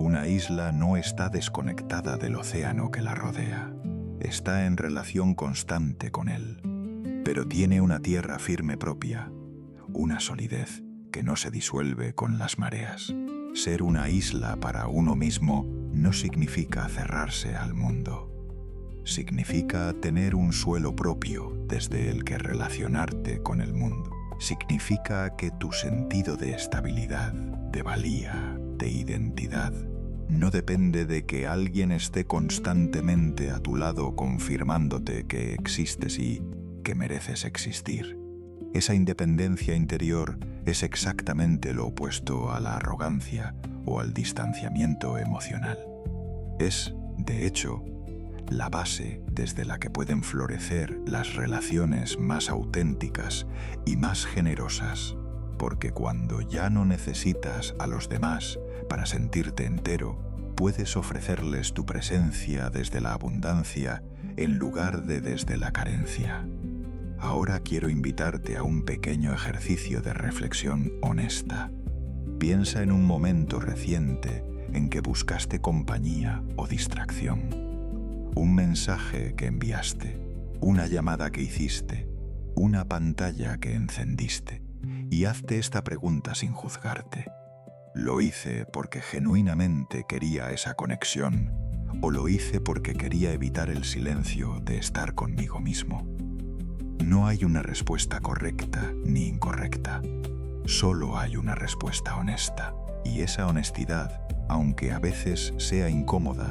Una isla no está desconectada del océano que la rodea. Está en relación constante con él, pero tiene una tierra firme propia, una solidez que no se disuelve con las mareas. Ser una isla para uno mismo no significa cerrarse al mundo. Significa tener un suelo propio desde el que relacionarte con el mundo. Significa que tu sentido de estabilidad, de valía, de identidad, no depende de que alguien esté constantemente a tu lado confirmándote que existes y que mereces existir. Esa independencia interior es exactamente lo opuesto a la arrogancia o al distanciamiento emocional. Es, de hecho, la base desde la que pueden florecer las relaciones más auténticas y más generosas, porque cuando ya no necesitas a los demás para sentirte entero, puedes ofrecerles tu presencia desde la abundancia en lugar de desde la carencia. Ahora quiero invitarte a un pequeño ejercicio de reflexión honesta. Piensa en un momento reciente en que buscaste compañía o distracción. Un mensaje que enviaste, una llamada que hiciste, una pantalla que encendiste. Y hazte esta pregunta sin juzgarte. ¿Lo hice porque genuinamente quería esa conexión o lo hice porque quería evitar el silencio de estar conmigo mismo? No hay una respuesta correcta ni incorrecta. Solo hay una respuesta honesta. Y esa honestidad, aunque a veces sea incómoda,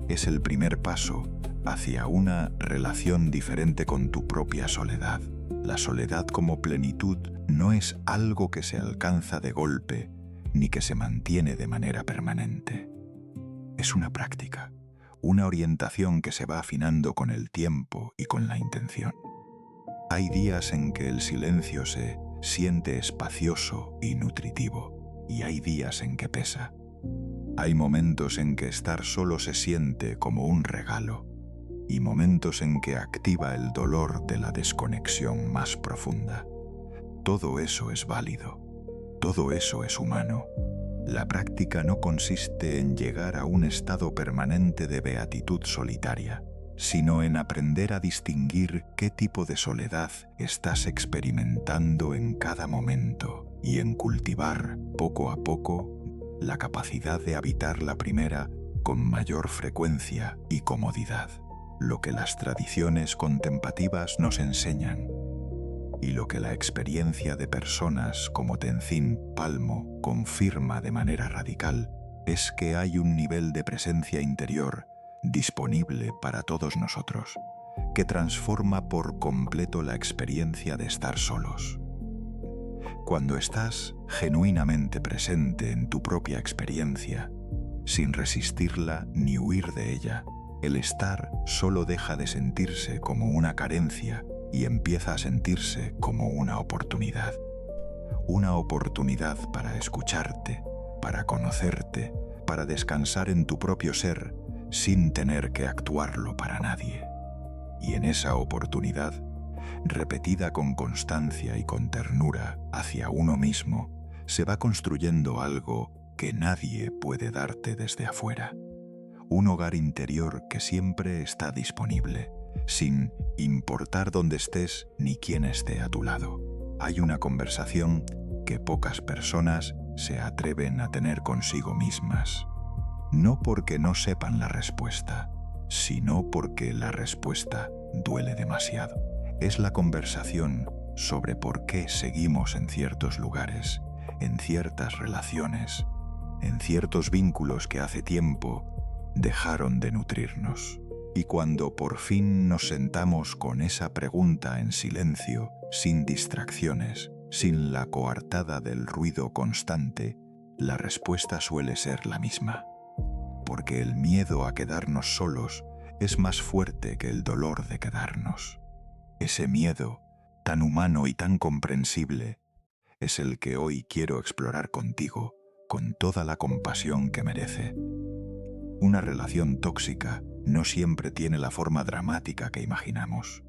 es el primer paso hacia una relación diferente con tu propia soledad. La soledad como plenitud no es algo que se alcanza de golpe ni que se mantiene de manera permanente. Es una práctica, una orientación que se va afinando con el tiempo y con la intención. Hay días en que el silencio se siente espacioso y nutritivo, y hay días en que pesa. Hay momentos en que estar solo se siente como un regalo, y momentos en que activa el dolor de la desconexión más profunda. Todo eso es válido, todo eso es humano. La práctica no consiste en llegar a un estado permanente de beatitud solitaria, sino en aprender a distinguir qué tipo de soledad estás experimentando en cada momento y en cultivar, poco a poco, la capacidad de habitar la primera con mayor frecuencia y comodidad. Lo que las tradiciones contemplativas nos enseñan y lo que la experiencia de personas como Tenzin Palmo confirma de manera radical es que hay un nivel de presencia interior disponible para todos nosotros, que transforma por completo la experiencia de estar solos. Cuando estás genuinamente presente en tu propia experiencia, sin resistirla ni huir de ella, el estar solo deja de sentirse como una carencia y empieza a sentirse como una oportunidad. Una oportunidad para escucharte, para conocerte, para descansar en tu propio ser, sin tener que actuarlo para nadie. Y en esa oportunidad, repetida con constancia y con ternura hacia uno mismo, se va construyendo algo que nadie puede darte desde afuera. Un hogar interior que siempre está disponible, sin importar dónde estés ni quién esté a tu lado. Hay una conversación que pocas personas se atreven a tener consigo mismas. No porque no sepan la respuesta, sino porque la respuesta duele demasiado. Es la conversación sobre por qué seguimos en ciertos lugares, en ciertas relaciones, en ciertos vínculos que hace tiempo dejaron de nutrirnos. Y cuando por fin nos sentamos con esa pregunta en silencio, sin distracciones, sin la coartada del ruido constante, la respuesta suele ser la misma. Porque el miedo a quedarnos solos es más fuerte que el dolor de quedarnos. Ese miedo, tan humano y tan comprensible, es el que hoy quiero explorar contigo con toda la compasión que merece. Una relación tóxica no siempre tiene la forma dramática que imaginamos.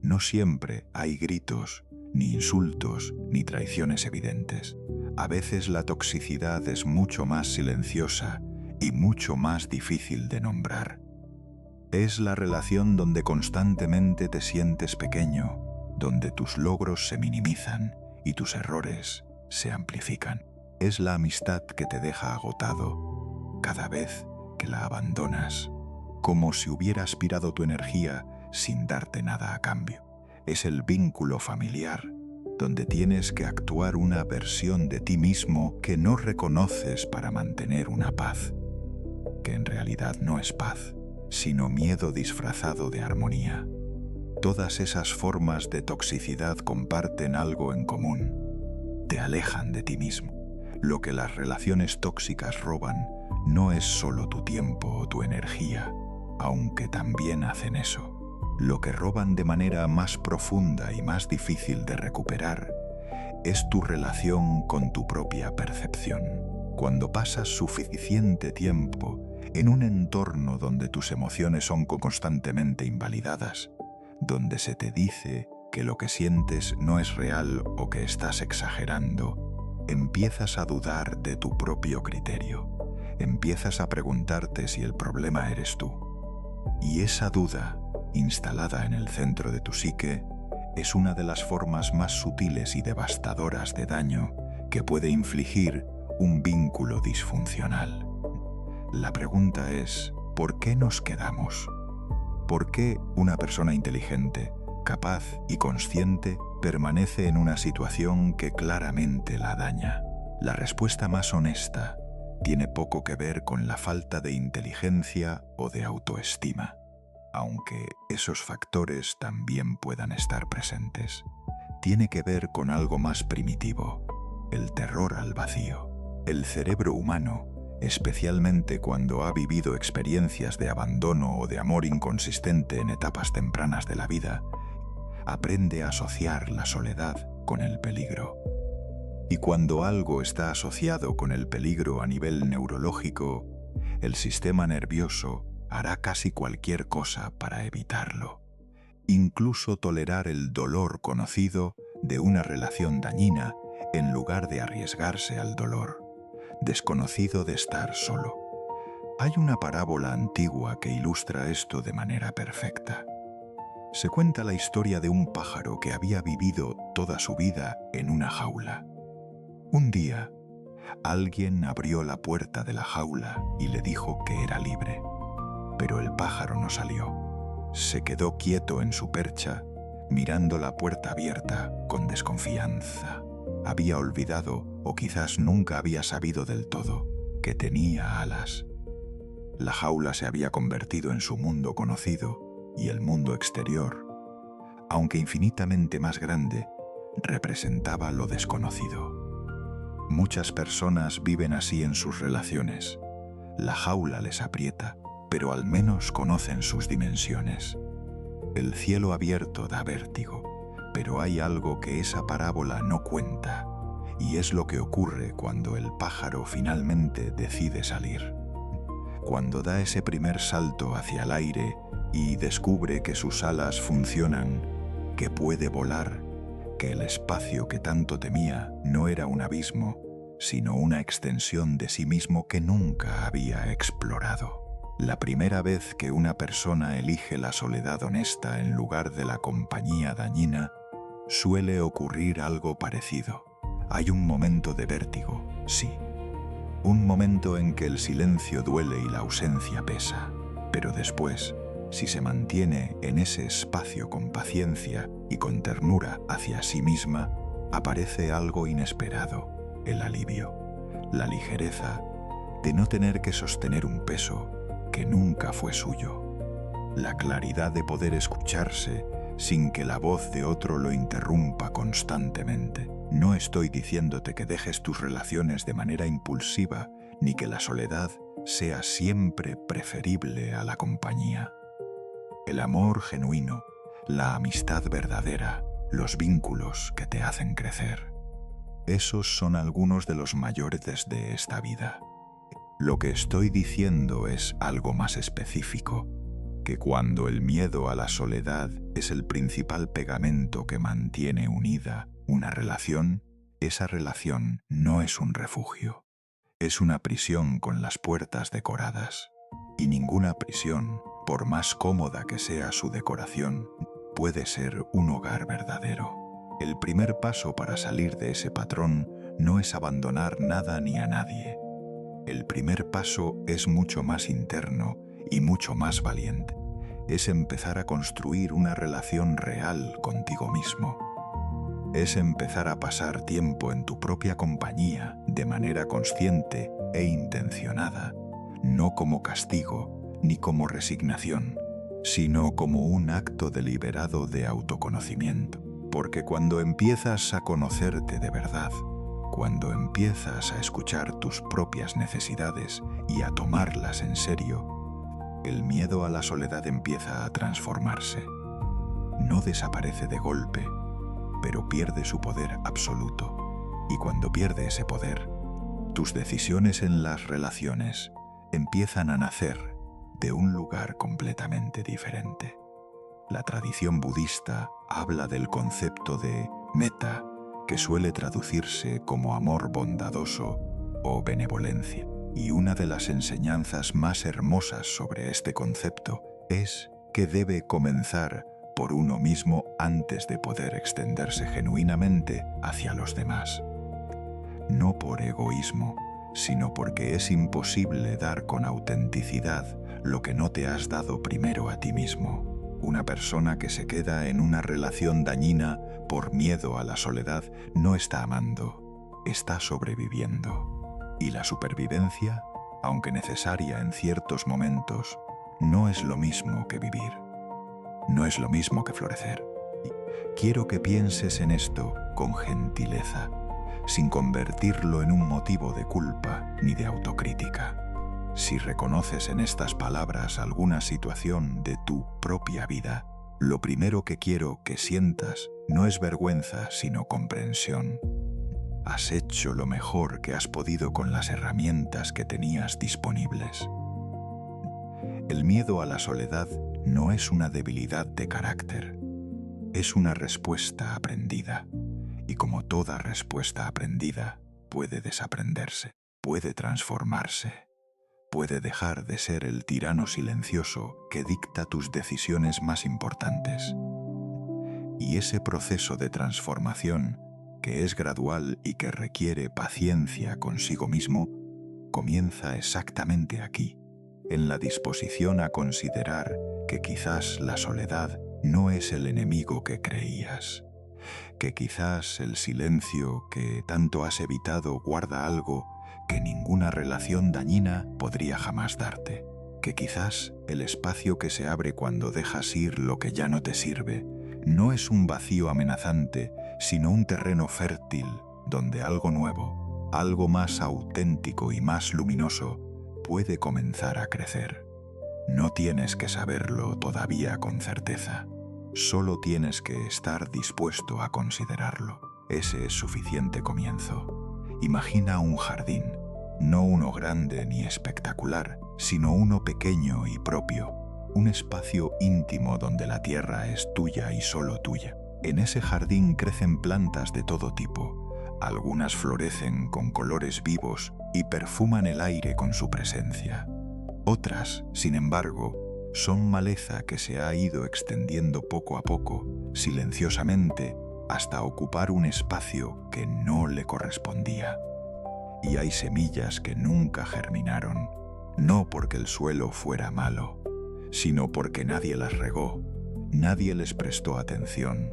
No siempre hay gritos, ni insultos, ni traiciones evidentes. A veces la toxicidad es mucho más silenciosa y mucho más difícil de nombrar. Es la relación donde constantemente te sientes pequeño, donde tus logros se minimizan y tus errores se amplifican. Es la amistad que te deja agotado cada vez que la abandonas, como si hubiera aspirado tu energía sin darte nada a cambio. Es el vínculo familiar, donde tienes que actuar una versión de ti mismo que no reconoces para mantener una paz, que en realidad no es paz, sino miedo disfrazado de armonía. Todas esas formas de toxicidad comparten algo en común. Te alejan de ti mismo. Lo que las relaciones tóxicas roban no es solo tu tiempo o tu energía, aunque también hacen eso. Lo que roban de manera más profunda y más difícil de recuperar es tu relación con tu propia percepción. Cuando pasas suficiente tiempo en un entorno donde tus emociones son constantemente invalidadas, donde se te dice que lo que sientes no es real o que estás exagerando, empiezas a dudar de tu propio criterio. Empiezas a preguntarte si el problema eres tú. Y esa duda, instalada en el centro de tu psique, es una de las formas más sutiles y devastadoras de daño que puede infligir un vínculo disfuncional. La pregunta es, ¿por qué nos quedamos? ¿Por qué una persona inteligente, capaz y consciente permanece en una situación que claramente la daña? La respuesta más honesta tiene poco que ver con la falta de inteligencia o de autoestima, aunque esos factores también puedan estar presentes. Tiene que ver con algo más primitivo, el terror al vacío. El cerebro humano, especialmente cuando ha vivido experiencias de abandono o de amor inconsistente en etapas tempranas de la vida, aprende a asociar la soledad con el peligro. Y cuando algo está asociado con el peligro a nivel neurológico, el sistema nervioso hará casi cualquier cosa para evitarlo. Incluso tolerar el dolor conocido de una relación dañina en lugar de arriesgarse al dolor, desconocido de estar solo. Hay una parábola antigua que ilustra esto de manera perfecta. Se cuenta la historia de un pájaro que había vivido toda su vida en una jaula. Un día, alguien abrió la puerta de la jaula y le dijo que era libre. Pero el pájaro no salió. Se quedó quieto en su percha, mirando la puerta abierta con desconfianza. Había olvidado, o quizás nunca había sabido del todo, que tenía alas. La jaula se había convertido en su mundo conocido y el mundo exterior, aunque infinitamente más grande, representaba lo desconocido. Muchas personas viven así en sus relaciones. La jaula les aprieta, pero al menos conocen sus dimensiones. El cielo abierto da vértigo, pero hay algo que esa parábola no cuenta, y es lo que ocurre cuando el pájaro finalmente decide salir. Cuando da ese primer salto hacia el aire y descubre que sus alas funcionan, que puede volar, que el espacio que tanto temía no era un abismo, sino una extensión de sí mismo que nunca había explorado. La primera vez que una persona elige la soledad honesta en lugar de la compañía dañina, suele ocurrir algo parecido. Hay un momento de vértigo, sí. Un momento en que el silencio duele y la ausencia pesa. Pero después, si se mantiene en ese espacio con paciencia y con ternura hacia sí misma, aparece algo inesperado, el alivio, la ligereza de no tener que sostener un peso que nunca fue suyo, la claridad de poder escucharse sin que la voz de otro lo interrumpa constantemente. No estoy diciéndote que dejes tus relaciones de manera impulsiva, ni que la soledad sea siempre preferible a la compañía. El amor genuino, la amistad verdadera, los vínculos que te hacen crecer. Esos son algunos de los mayores de esta vida. Lo que estoy diciendo es algo más específico, que cuando el miedo a la soledad es el principal pegamento que mantiene unida una relación, esa relación no es un refugio. Es una prisión con las puertas decoradas. Y ninguna prisión, por más cómoda que sea su decoración, puede ser un hogar verdadero. El primer paso para salir de ese patrón no es abandonar nada ni a nadie. El primer paso es mucho más interno y mucho más valiente es empezar a construir una relación real contigo mismo. Es empezar a pasar tiempo en tu propia compañía de manera consciente e intencionada, no como castigo ni como resignación, sino como un acto deliberado de autoconocimiento. Porque cuando empiezas a conocerte de verdad, cuando empiezas a escuchar tus propias necesidades y a tomarlas en serio, el miedo a la soledad empieza a transformarse. No desaparece de golpe, pero pierde su poder absoluto. Y cuando pierde ese poder, tus decisiones en las relaciones empiezan a nacer de un lugar completamente diferente. La tradición budista habla del concepto de metta, que suele traducirse como amor bondadoso o benevolencia. Y una de las enseñanzas más hermosas sobre este concepto es que debe comenzar por uno mismo antes de poder extenderse genuinamente hacia los demás. No por egoísmo, sino porque es imposible dar con autenticidad lo que no te has dado primero a ti mismo. Una persona que se queda en una relación dañina por miedo a la soledad no está amando, está sobreviviendo. Y la supervivencia, aunque necesaria en ciertos momentos, no es lo mismo que vivir. No es lo mismo que florecer. Quiero que pienses en esto con gentileza, sin convertirlo en un motivo de culpa ni de autocrítica. Si reconoces en estas palabras alguna situación de tu propia vida, lo primero que quiero que sientas no es vergüenza, sino comprensión. Has hecho lo mejor que has podido con las herramientas que tenías disponibles. El miedo a la soledad no es una debilidad de carácter, es una respuesta aprendida. Y como toda respuesta aprendida, puede desaprenderse, puede transformarse, puede dejar de ser el tirano silencioso que dicta tus decisiones más importantes. Y ese proceso de transformación, que es gradual y que requiere paciencia consigo mismo, comienza exactamente aquí, en la disposición a considerar que quizás la soledad no es el enemigo que creías, que quizás el silencio que tanto has evitado guarda algo que ninguna relación dañina podría jamás darte, que quizás el espacio que se abre cuando dejas ir lo que ya no te sirve no es un vacío amenazante, sino un terreno fértil donde algo nuevo, algo más auténtico y más luminoso puede comenzar a crecer. No tienes que saberlo todavía con certeza, solo tienes que estar dispuesto a considerarlo. Ese es suficiente comienzo. Imagina un jardín, no uno grande ni espectacular, sino uno pequeño y propio, un espacio íntimo donde la tierra es tuya y solo tuya. En ese jardín crecen plantas de todo tipo. Algunas florecen con colores vivos y perfuman el aire con su presencia. Otras, sin embargo, son maleza que se ha ido extendiendo poco a poco, silenciosamente, hasta ocupar un espacio que no le correspondía. Y hay semillas que nunca germinaron, no porque el suelo fuera malo, sino porque nadie las regó, nadie les prestó atención,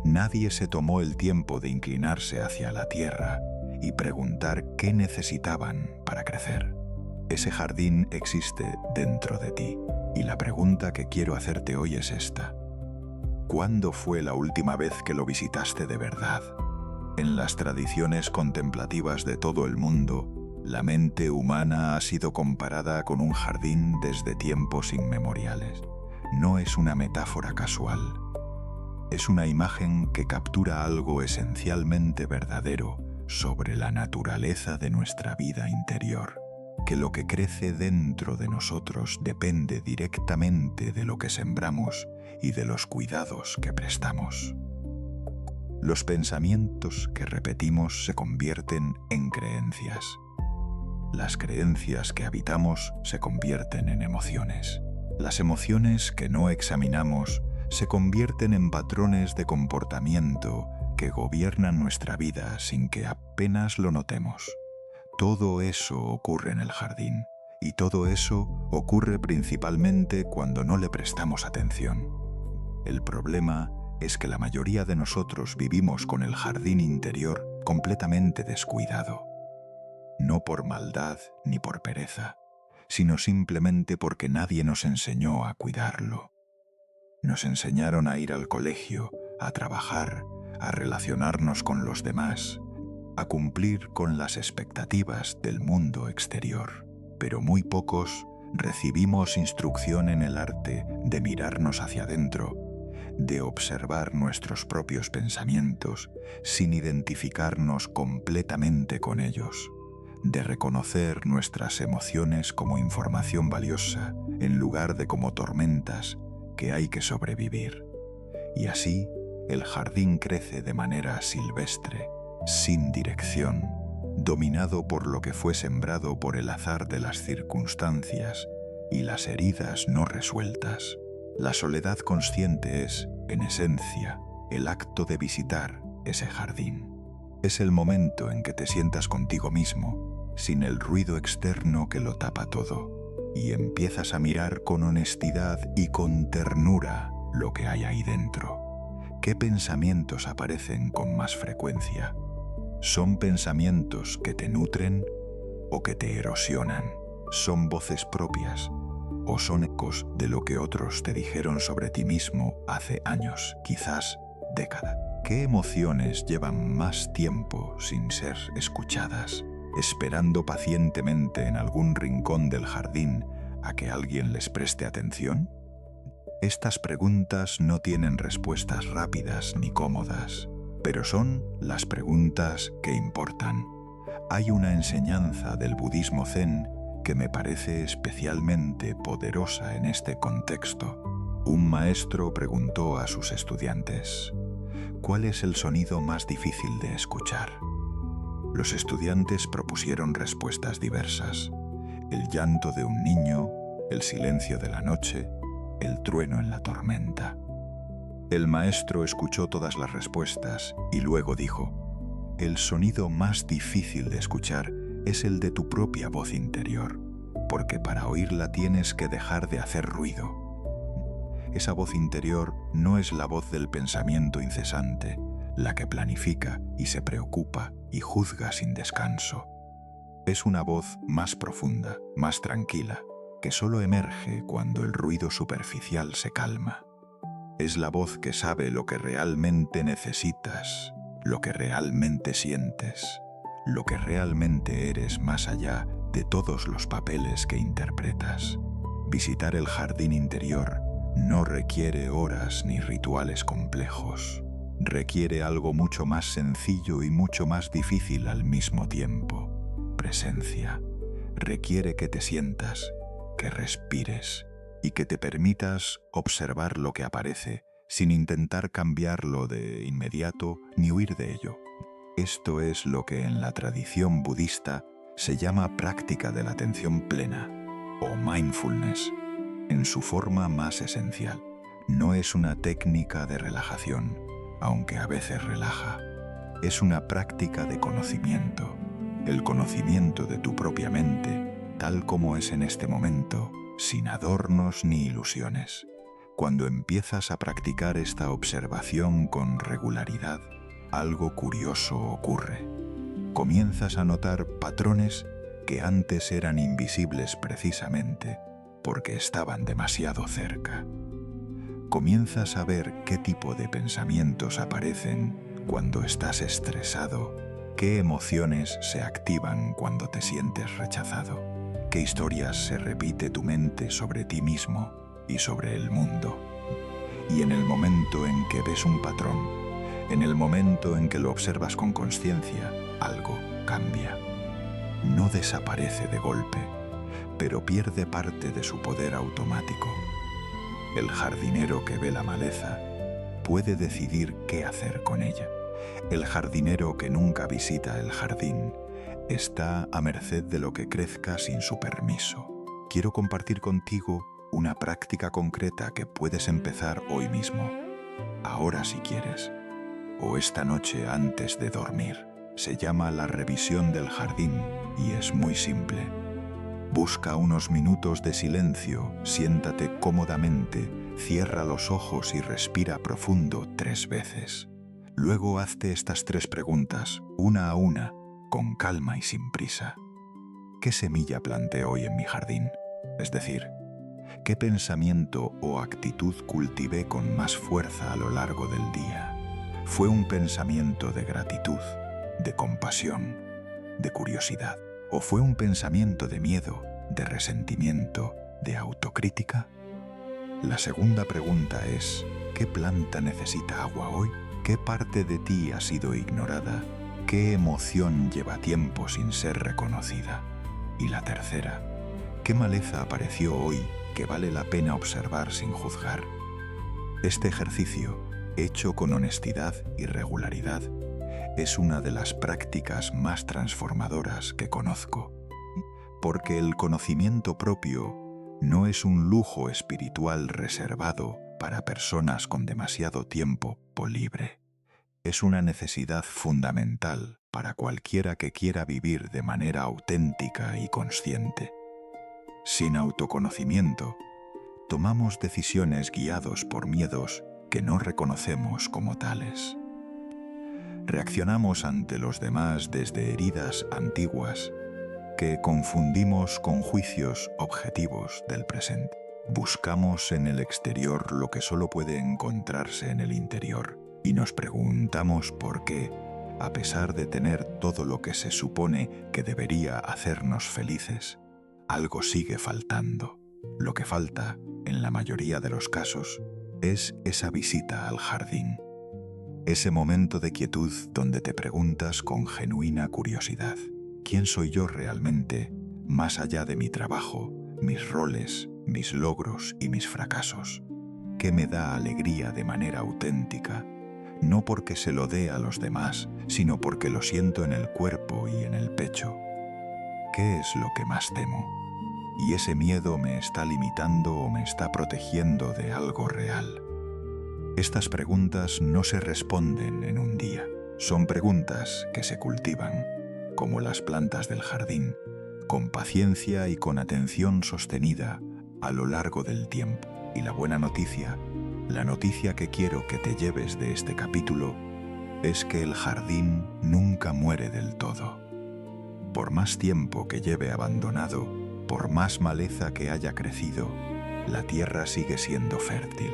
nadie se tomó el tiempo de inclinarse hacia la tierra y preguntar qué necesitaban para crecer. Ese jardín existe dentro de ti, y la pregunta que quiero hacerte hoy es esta: ¿cuándo fue la última vez que lo visitaste de verdad? En las tradiciones contemplativas de todo el mundo, la mente humana ha sido comparada con un jardín desde tiempos inmemoriales. No es una metáfora casual. Es una imagen que captura algo esencialmente verdadero sobre la naturaleza de nuestra vida interior, que lo que crece dentro de nosotros depende directamente de lo que sembramos y de los cuidados que prestamos. Los pensamientos que repetimos se convierten en creencias. Las creencias que habitamos se convierten en emociones. Las emociones que no examinamos se convierten en patrones de comportamiento que gobiernan nuestra vida sin que apenas lo notemos. Todo eso ocurre en el jardín, Y todo eso ocurre principalmente cuando no le prestamos atención. El problema es que la mayoría de nosotros vivimos con el jardín interior completamente descuidado. No por maldad ni por pereza, sino simplemente porque nadie nos enseñó a cuidarlo. Nos enseñaron a ir al colegio, a trabajar, a relacionarnos con los demás, a cumplir con las expectativas del mundo exterior. Pero muy pocos recibimos instrucción en el arte de mirarnos hacia adentro, de observar nuestros propios pensamientos sin identificarnos completamente con ellos, de reconocer nuestras emociones como información valiosa en lugar de como tormentas que hay que sobrevivir. Y así, el jardín crece de manera silvestre, sin dirección, dominado por lo que fue sembrado por el azar de las circunstancias y las heridas no resueltas. La soledad consciente es, en esencia, el acto de visitar ese jardín. Es el momento en que te sientas contigo mismo, sin el ruido externo que lo tapa todo, y empiezas a mirar con honestidad y con ternura lo que hay ahí dentro. ¿Qué pensamientos aparecen con más frecuencia? ¿Son pensamientos que te nutren o que te erosionan? ¿Son voces propias o son ecos de lo que otros te dijeron sobre ti mismo hace años, quizás décadas? ¿Qué emociones llevan más tiempo sin ser escuchadas, esperando pacientemente en algún rincón del jardín a que alguien les preste atención? Estas preguntas no tienen respuestas rápidas ni cómodas, pero son las preguntas que importan. Hay una enseñanza del budismo zen que me parece especialmente poderosa en este contexto. Un maestro preguntó a sus estudiantes: ¿cuál es el sonido más difícil de escuchar? Los estudiantes propusieron respuestas diversas: el llanto de un niño, el silencio de la noche, el trueno en la tormenta. El maestro escuchó todas las respuestas y luego dijo: el sonido más difícil de escuchar es el de tu propia voz interior, porque para oírla tienes que dejar de hacer ruido. Esa voz interior no es la voz del pensamiento incesante, la que planifica y se preocupa y juzga sin descanso. Es una voz más profunda, más tranquila, que solo emerge cuando el ruido superficial se calma. Es la voz que sabe lo que realmente necesitas, lo que realmente sientes, lo que realmente eres más allá de todos los papeles que interpretas. Visitar el jardín interior no requiere horas ni rituales complejos. Requiere algo mucho más sencillo y mucho más difícil al mismo tiempo: presencia. Requiere que te sientas, que respires y que te permitas observar lo que aparece sin intentar cambiarlo de inmediato ni huir de ello. Esto es lo que en la tradición budista se llama práctica de la atención plena o mindfulness, en su forma más esencial. No es una técnica de relajación, aunque a veces relaja. Es una práctica de conocimiento, el conocimiento de tu propia mente, tal como es en este momento, sin adornos ni ilusiones. Cuando empiezas a practicar esta observación con regularidad, algo curioso ocurre. Comienzas a notar patrones que antes eran invisibles precisamente porque estaban demasiado cerca. Comienzas a ver qué tipo de pensamientos aparecen cuando estás estresado, qué emociones se activan cuando te sientes rechazado, qué historias se repite tu mente sobre ti mismo y sobre el mundo. Y en el momento en que ves un patrón, en el momento en que lo observas con consciencia, algo cambia. No desaparece de golpe, pero pierde parte de su poder automático. El jardinero que ve la maleza puede decidir qué hacer con ella. El jardinero que nunca visita el jardín está a merced de lo que crezca sin su permiso. Quiero compartir contigo una práctica concreta que puedes empezar hoy mismo, ahora si quieres, o esta noche antes de dormir. Se llama la revisión del jardín y es muy simple. Busca unos minutos de silencio, siéntate cómodamente, cierra los ojos y respira profundo 3 veces. Luego hazte estas 3 preguntas, una a una, con calma y sin prisa. ¿Qué semilla planté hoy en mi jardín? Es decir, ¿qué pensamiento o actitud cultivé con más fuerza a lo largo del día? ¿Fue un pensamiento de gratitud, de compasión, de curiosidad? ¿O fue un pensamiento de miedo, de resentimiento, de autocrítica? La segunda pregunta es, ¿qué planta necesita agua hoy? ¿Qué parte de ti ha sido ignorada? ¿Qué emoción lleva tiempo sin ser reconocida? Y la tercera, ¿qué maleza apareció hoy que vale la pena observar sin juzgar? Este ejercicio, hecho con honestidad y regularidad, es una de las prácticas más transformadoras que conozco, porque el conocimiento propio no es un lujo espiritual reservado para personas con demasiado tiempo libre. Es una necesidad fundamental para cualquiera que quiera vivir de manera auténtica y consciente. Sin autoconocimiento, tomamos decisiones guiados por miedos que no reconocemos como tales. Reaccionamos ante los demás desde heridas antiguas que confundimos con juicios objetivos del presente. Buscamos en el exterior lo que solo puede encontrarse en el interior y nos preguntamos por qué, a pesar de tener todo lo que se supone que debería hacernos felices, algo sigue faltando. Lo que falta, en la mayoría de los casos, es esa visita al jardín. Ese momento de quietud donde te preguntas con genuina curiosidad, ¿quién soy yo realmente, más allá de mi trabajo, mis roles, mis logros y mis fracasos? ¿Qué me da alegría de manera auténtica? No porque se lo dé a los demás, sino porque lo siento en el cuerpo y en el pecho. ¿Qué es lo que más temo? ¿Y ese miedo me está limitando o me está protegiendo de algo real? Estas preguntas no se responden en un día. Son preguntas que se cultivan, como las plantas del jardín, con paciencia y con atención sostenida a lo largo del tiempo. Y la buena noticia, la noticia que quiero que te lleves de este capítulo, es que el jardín nunca muere del todo. Por más tiempo que lleve abandonado, por más maleza que haya crecido, la tierra sigue siendo fértil.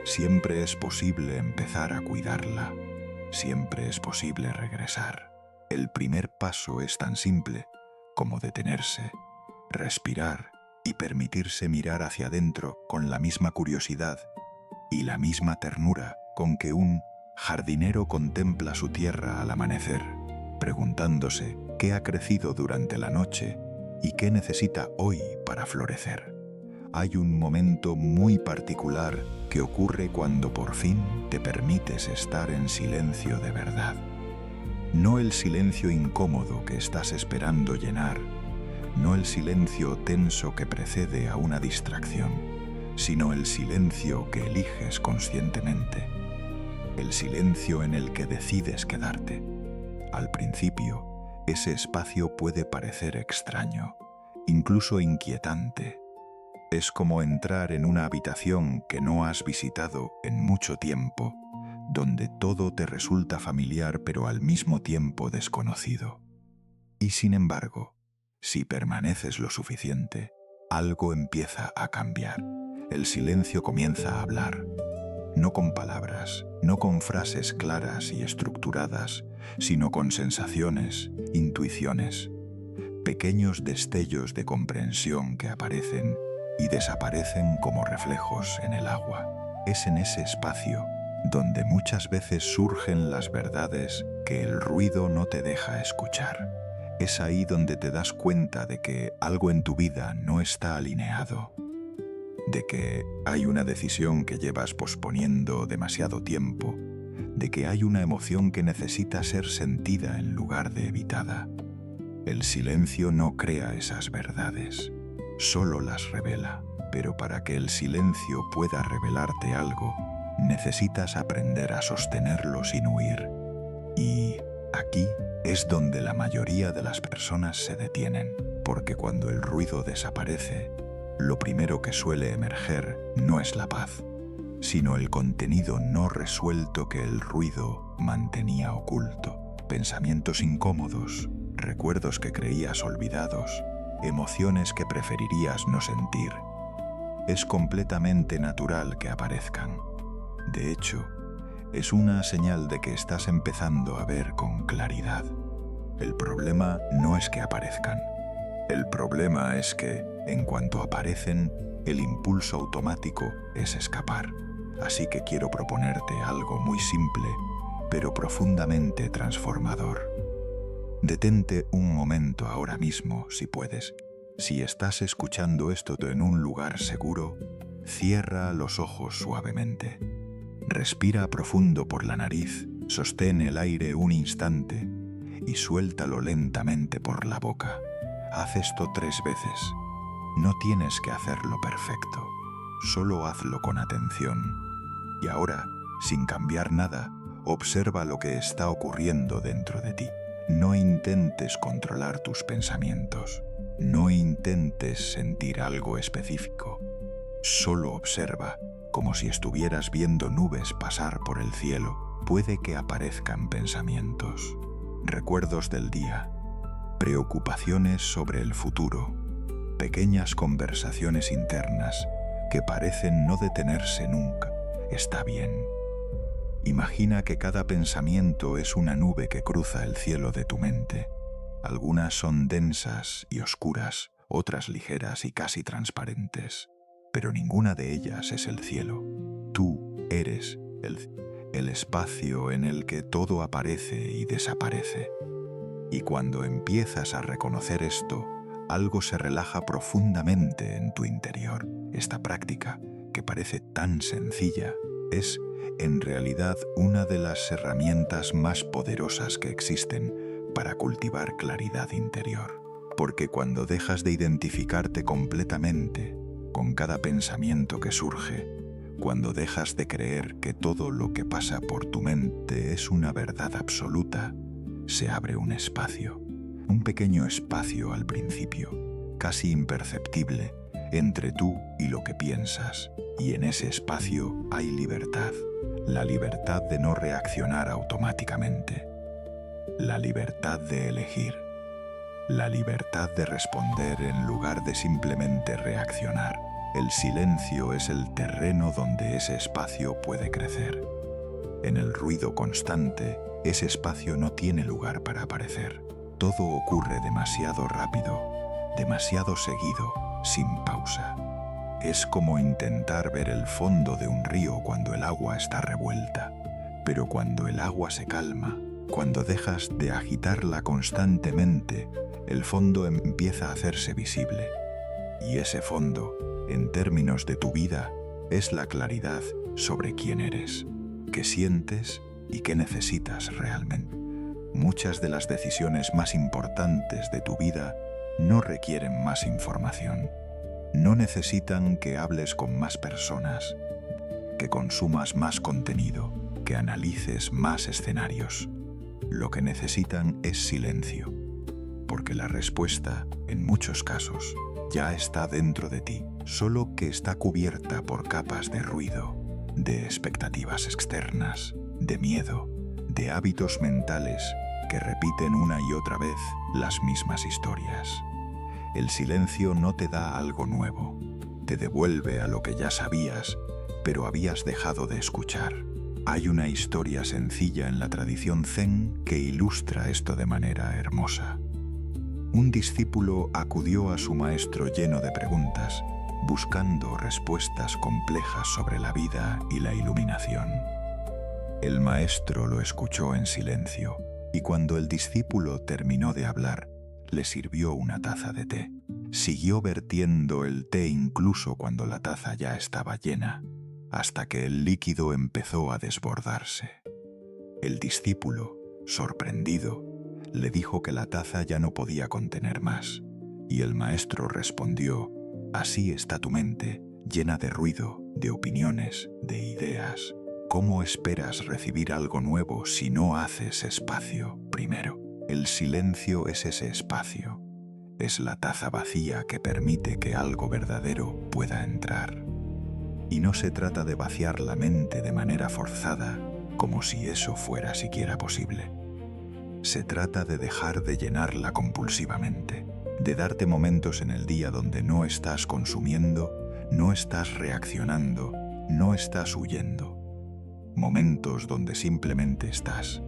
Siempre es posible empezar a cuidarla. Siempre es posible regresar. El primer paso es tan simple como detenerse, respirar y permitirse mirar hacia adentro con la misma curiosidad y la misma ternura con que un jardinero contempla su tierra al amanecer, preguntándose qué ha crecido durante la noche y qué necesita hoy para florecer. Hay un momento muy particular que ocurre cuando por fin te permites estar en silencio de verdad. No el silencio incómodo que estás esperando llenar, no el silencio tenso que precede a una distracción, sino el silencio que eliges conscientemente, el silencio en el que decides quedarte. Al principio, ese espacio puede parecer extraño, incluso inquietante. Es como entrar en una habitación que no has visitado en mucho tiempo, donde todo te resulta familiar pero al mismo tiempo desconocido. Y sin embargo, si permaneces lo suficiente, algo empieza a cambiar. El silencio comienza a hablar, no con palabras, no con frases claras y estructuradas, sino con sensaciones, intuiciones, pequeños destellos de comprensión que aparecen y desaparecen como reflejos en el agua. Es en ese espacio donde muchas veces surgen las verdades que el ruido no te deja escuchar. Es ahí donde te das cuenta de que algo en tu vida no está alineado, de que hay una decisión que llevas posponiendo demasiado tiempo, de que hay una emoción que necesita ser sentida en lugar de evitada. El silencio no crea esas verdades, solo las revela, pero para que el silencio pueda revelarte algo, necesitas aprender a sostenerlo sin huir. Y aquí es donde la mayoría de las personas se detienen, porque cuando el ruido desaparece, lo primero que suele emerger no es la paz, sino el contenido no resuelto que el ruido mantenía oculto. Pensamientos incómodos, recuerdos que creías olvidados, emociones que preferirías no sentir. Es completamente natural que aparezcan. De hecho, es una señal de que estás empezando a ver con claridad. El problema no es que aparezcan. El problema es que, en cuanto aparecen, el impulso automático es escapar. Así que quiero proponerte algo muy simple, pero profundamente transformador. Detente un momento ahora mismo, si puedes. Si estás escuchando esto en un lugar seguro, cierra los ojos suavemente. Respira profundo por la nariz, sostén el aire un instante y suéltalo lentamente por la boca. Haz esto 3 veces. No tienes que hacerlo perfecto, solo hazlo con atención. Y ahora, sin cambiar nada, observa lo que está ocurriendo dentro de ti. No intentes controlar tus pensamientos. No intentes sentir algo específico. Solo observa, como si estuvieras viendo nubes pasar por el cielo. Puede que aparezcan pensamientos, recuerdos del día, preocupaciones sobre el futuro, pequeñas conversaciones internas que parecen no detenerse nunca. Está bien. Imagina que cada pensamiento es una nube que cruza el cielo de tu mente. Algunas son densas y oscuras, otras ligeras y casi transparentes, pero ninguna de ellas es el cielo. Tú eres el espacio en el que todo aparece y desaparece. Y cuando empiezas a reconocer esto, algo se relaja profundamente en tu interior. Esta práctica, que parece tan sencilla, es, en realidad, una de las herramientas más poderosas que existen para cultivar claridad interior. Porque cuando dejas de identificarte completamente con cada pensamiento que surge, cuando dejas de creer que todo lo que pasa por tu mente es una verdad absoluta, se abre un espacio, un pequeño espacio al principio, casi imperceptible, entre tú y lo que piensas, y en ese espacio hay libertad, la libertad de no reaccionar automáticamente, la libertad de elegir, la libertad de responder en lugar de simplemente reaccionar. El silencio es el terreno donde ese espacio puede crecer. En el ruido constante, ese espacio no tiene lugar para aparecer. Todo ocurre demasiado rápido, demasiado seguido, sin pausa. Es como intentar ver el fondo de un río cuando el agua está revuelta. Pero cuando el agua se calma, cuando dejas de agitarla constantemente, el fondo empieza a hacerse visible. Y ese fondo, en términos de tu vida, es la claridad sobre quién eres, qué sientes y qué necesitas realmente. Muchas de las decisiones más importantes de tu vida no requieren más información. No necesitan que hables con más personas, que consumas más contenido, que analices más escenarios. Lo que necesitan es silencio, porque la respuesta, en muchos casos, ya está dentro de ti, solo que está cubierta por capas de ruido, de expectativas externas, de miedo, de hábitos mentales que repiten una y otra vez las mismas historias. El silencio no te da algo nuevo, te devuelve a lo que ya sabías, pero habías dejado de escuchar. Hay una historia sencilla en la tradición zen que ilustra esto de manera hermosa. Un discípulo acudió a su maestro lleno de preguntas, buscando respuestas complejas sobre la vida y la iluminación. El maestro lo escuchó en silencio, y cuando el discípulo terminó de hablar, le sirvió una taza de té. Siguió vertiendo el té incluso cuando la taza ya estaba llena, hasta que el líquido empezó a desbordarse. El discípulo, sorprendido, le dijo que la taza ya no podía contener más, y el maestro respondió: así está tu mente, llena de ruido, de opiniones, de ideas. ¿Cómo esperas recibir algo nuevo si no haces espacio primero? El silencio es ese espacio. es la taza vacía que permite que algo verdadero pueda entrar. Y no se trata de vaciar la mente de manera forzada, como si eso fuera siquiera posible. Se trata de dejar de llenarla compulsivamente, de darte momentos en el día donde no estás consumiendo, no estás reaccionando, no estás huyendo. Momentos donde simplemente estás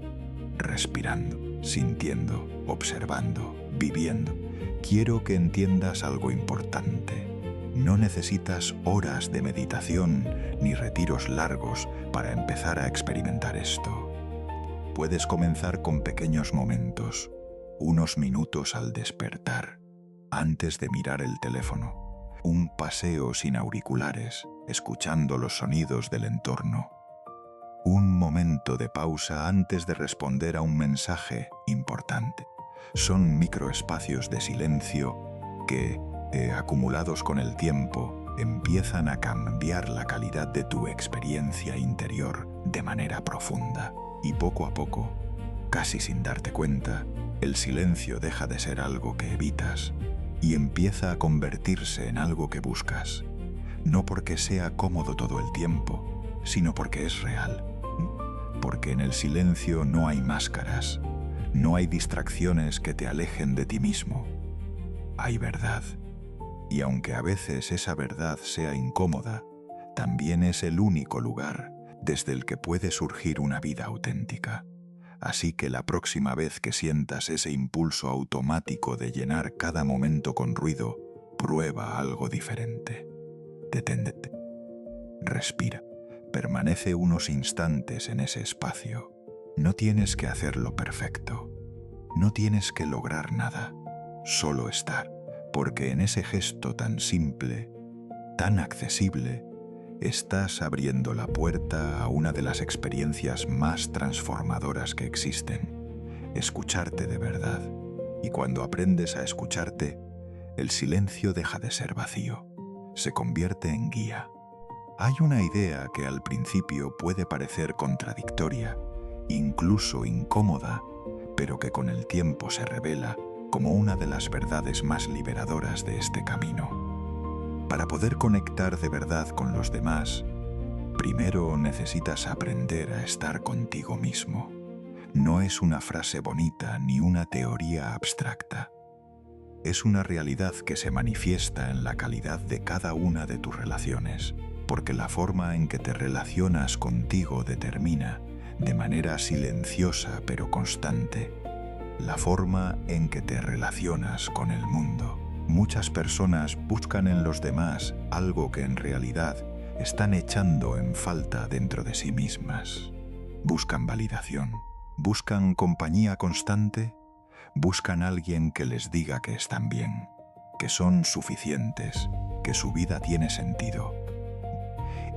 respirando, sintiendo, observando, viviendo. Quiero que entiendas algo importante. No necesitas horas de meditación ni retiros largos para empezar a experimentar esto. Puedes comenzar con pequeños momentos, unos minutos al despertar, antes de mirar el teléfono, un paseo sin auriculares, escuchando los sonidos del entorno. Un momento de pausa antes de responder a un mensaje importante. Son microespacios de silencio que, acumulados con el tiempo, empiezan a cambiar la calidad de tu experiencia interior de manera profunda. Y poco a poco, casi sin darte cuenta, el silencio deja de ser algo que evitas y empieza a convertirse en algo que buscas. No porque sea cómodo todo el tiempo, sino porque es real. Porque en el silencio no hay máscaras, no hay distracciones que te alejen de ti mismo. Hay verdad. Y aunque a veces esa verdad sea incómoda, también es el único lugar desde el que puede surgir una vida auténtica. Así que la próxima vez que sientas ese impulso automático de llenar cada momento con ruido, prueba algo diferente. Detente. Respira. Permanece unos instantes en ese espacio. No tienes que hacerlo perfecto. No tienes que lograr nada. Solo estar. Porque en ese gesto tan simple, tan accesible, estás abriendo la puerta a una de las experiencias más transformadoras que existen. Escucharte de verdad. Y cuando aprendes a escucharte, el silencio deja de ser vacío. Se convierte en guía. Hay una idea que al principio puede parecer contradictoria, incluso incómoda, pero que con el tiempo se revela como una de las verdades más liberadoras de este camino. Para poder conectar de verdad con los demás, primero necesitas aprender a estar contigo mismo. No es una frase bonita ni una teoría abstracta. Es una realidad que se manifiesta en la calidad de cada una de tus relaciones, porque la forma en que te relacionas contigo determina, de manera silenciosa pero constante, la forma en que te relacionas con el mundo. Muchas personas buscan en los demás algo que en realidad están echando en falta dentro de sí mismas. Buscan validación, buscan compañía constante, buscan alguien que les diga que están bien, que son suficientes, que su vida tiene sentido.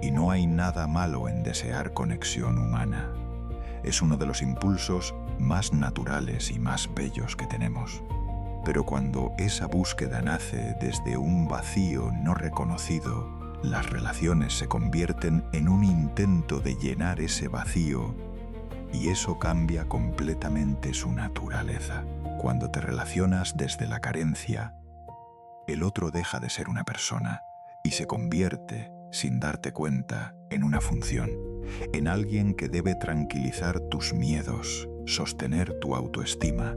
Y no hay nada malo en desear conexión humana. Es uno de los impulsos más naturales y más bellos que tenemos. Pero cuando esa búsqueda nace desde un vacío no reconocido, las relaciones se convierten en un intento de llenar ese vacío y eso cambia completamente su naturaleza. Cuando te relacionas desde la carencia, el otro deja de ser una persona y se convierte, sin darte cuenta, en una función, en alguien que debe tranquilizar tus miedos, sostener tu autoestima,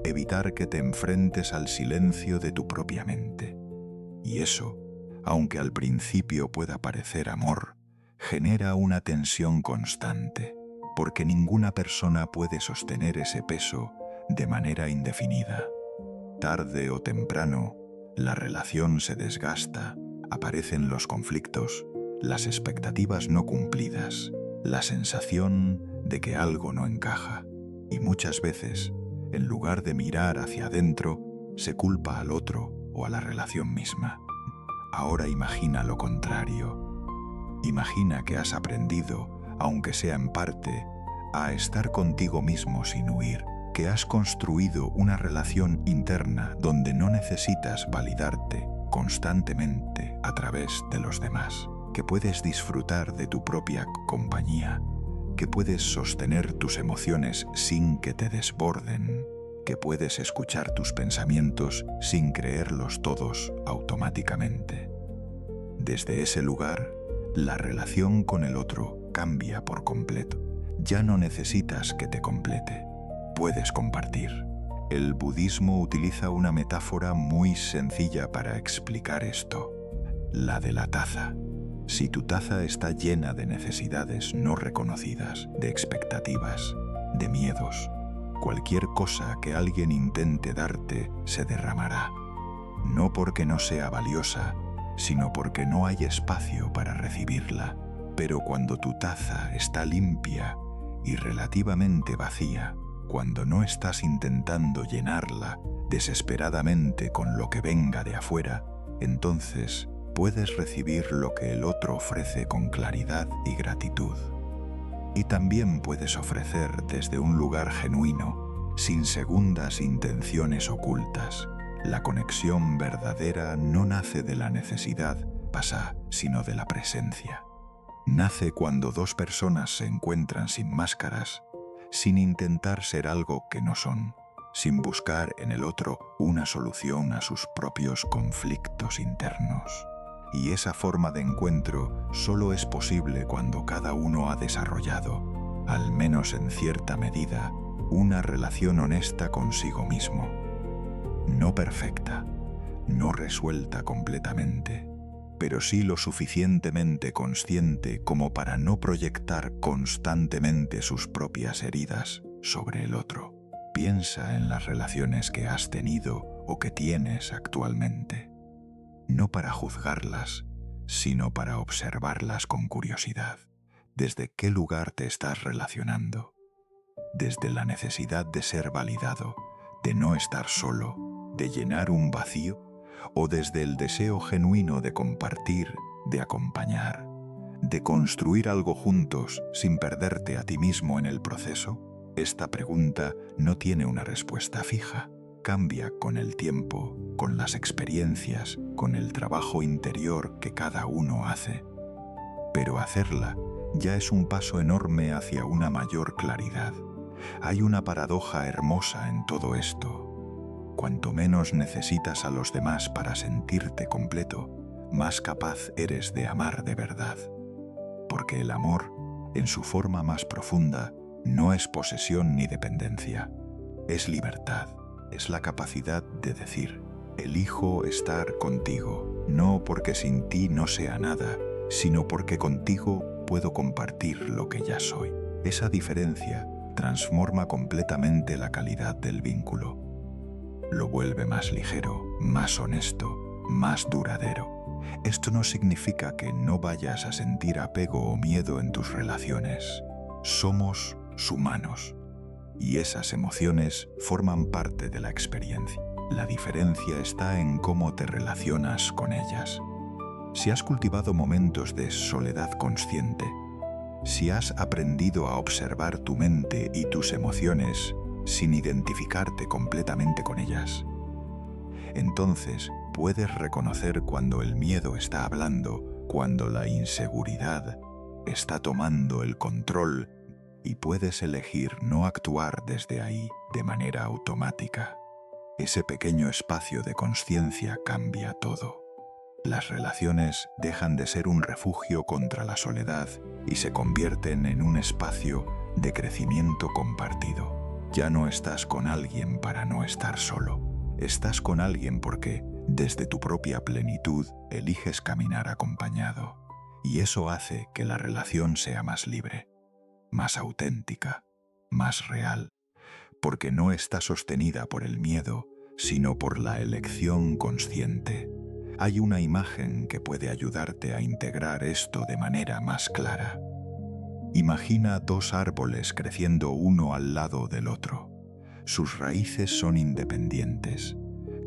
evitar que te enfrentes al silencio de tu propia mente. Y eso, aunque al principio pueda parecer amor, genera una tensión constante, porque ninguna persona puede sostener ese peso de manera indefinida. Tarde o temprano, la relación se desgasta, aparecen los conflictos, las expectativas no cumplidas, la sensación de que algo no encaja. Y muchas veces, en lugar de mirar hacia adentro, se culpa al otro o a la relación misma. Ahora imagina lo contrario. Imagina que has aprendido, aunque sea en parte, a estar contigo mismo sin huir, que has construido una relación interna donde no necesitas validarte constantemente a través de los demás, que puedes disfrutar de tu propia compañía, que puedes sostener tus emociones sin que te desborden, que puedes escuchar tus pensamientos sin creerlos todos automáticamente. Desde ese lugar, la relación con el otro cambia por completo. Ya no necesitas que te complete. Puedes compartir. El budismo utiliza una metáfora muy sencilla para explicar esto: la de la taza. Si tu taza está llena de necesidades no reconocidas, de expectativas, de miedos, cualquier cosa que alguien intente darte se derramará. No porque no sea valiosa, sino porque no hay espacio para recibirla. Pero cuando tu taza está limpia y relativamente vacía, cuando no estás intentando llenarla desesperadamente con lo que venga de afuera, entonces puedes recibir lo que el otro ofrece con claridad y gratitud. Y también puedes ofrecer desde un lugar genuino, sin segundas intenciones ocultas. La conexión verdadera no nace de la necesidad, sino de la presencia. Nace cuando dos personas se encuentran sin máscaras, sin intentar ser algo que no son, sin buscar en el otro una solución a sus propios conflictos internos. Y esa forma de encuentro solo es posible cuando cada uno ha desarrollado, al menos en cierta medida, una relación honesta consigo mismo. No perfecta, no resuelta completamente, pero sí lo suficientemente consciente como para no proyectar constantemente sus propias heridas sobre el otro. Piensa en las relaciones que has tenido o que tienes actualmente. No para juzgarlas, sino para observarlas con curiosidad. ¿Desde qué lugar te estás relacionando? ¿Desde la necesidad de ser validado, de no estar solo, de llenar un vacío? ¿O desde el deseo genuino de compartir, de acompañar, de construir algo juntos sin perderte a ti mismo en el proceso? Esta pregunta no tiene una respuesta fija. Cambia con el tiempo, con las experiencias, con el trabajo interior que cada uno hace. Pero hacerla ya es un paso enorme hacia una mayor claridad. Hay una paradoja hermosa en todo esto. Cuanto menos necesitas a los demás para sentirte completo, más capaz eres de amar de verdad. Porque el amor, en su forma más profunda, no es posesión ni dependencia. Es libertad. Es la capacidad de decir: elijo estar contigo, no porque sin ti no sea nada, sino porque contigo puedo compartir lo que ya soy. Esa diferencia transforma completamente la calidad del vínculo. Lo vuelve más ligero, más honesto, más duradero. Esto no significa que no vayas a sentir apego o miedo en tus relaciones. Somos humanos. Y esas emociones forman parte de la experiencia. La diferencia está en cómo te relacionas con ellas. Si has cultivado momentos de soledad consciente, si has aprendido a observar tu mente y tus emociones sin identificarte completamente con ellas, entonces puedes reconocer cuando el miedo está hablando, cuando la inseguridad está tomando el control, y puedes elegir no actuar desde ahí de manera automática. Ese pequeño espacio de consciencia cambia todo. Las relaciones dejan de ser un refugio contra la soledad y se convierten en un espacio de crecimiento compartido. Ya no estás con alguien para no estar solo. Estás con alguien porque, desde tu propia plenitud, eliges caminar acompañado. Y eso hace que la relación sea más libre, más auténtica, más real, porque no está sostenida por el miedo, sino por la elección consciente. Hay una imagen que puede ayudarte a integrar esto de manera más clara. Imagina dos árboles creciendo uno al lado del otro. Sus raíces son independientes.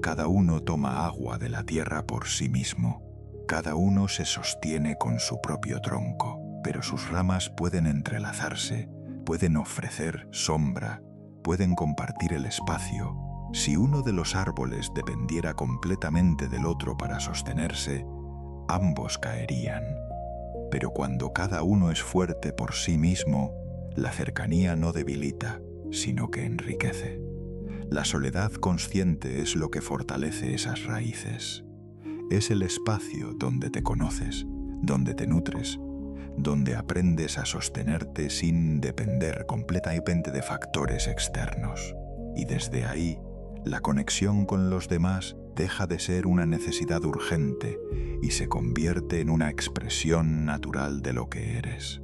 Cada uno toma agua de la tierra por sí mismo. Cada uno se sostiene con su propio tronco, pero sus ramas pueden entrelazarse, pueden ofrecer sombra, pueden compartir el espacio. Si uno de los árboles dependiera completamente del otro para sostenerse, ambos caerían. Pero cuando cada uno es fuerte por sí mismo, la cercanía no debilita, sino que enriquece. La soledad consciente es lo que fortalece esas raíces. Es el espacio donde te conoces, donde te nutres, donde aprendes a sostenerte sin depender completamente de factores externos. Y desde ahí, la conexión con los demás deja de ser una necesidad urgente y se convierte en una expresión natural de lo que eres.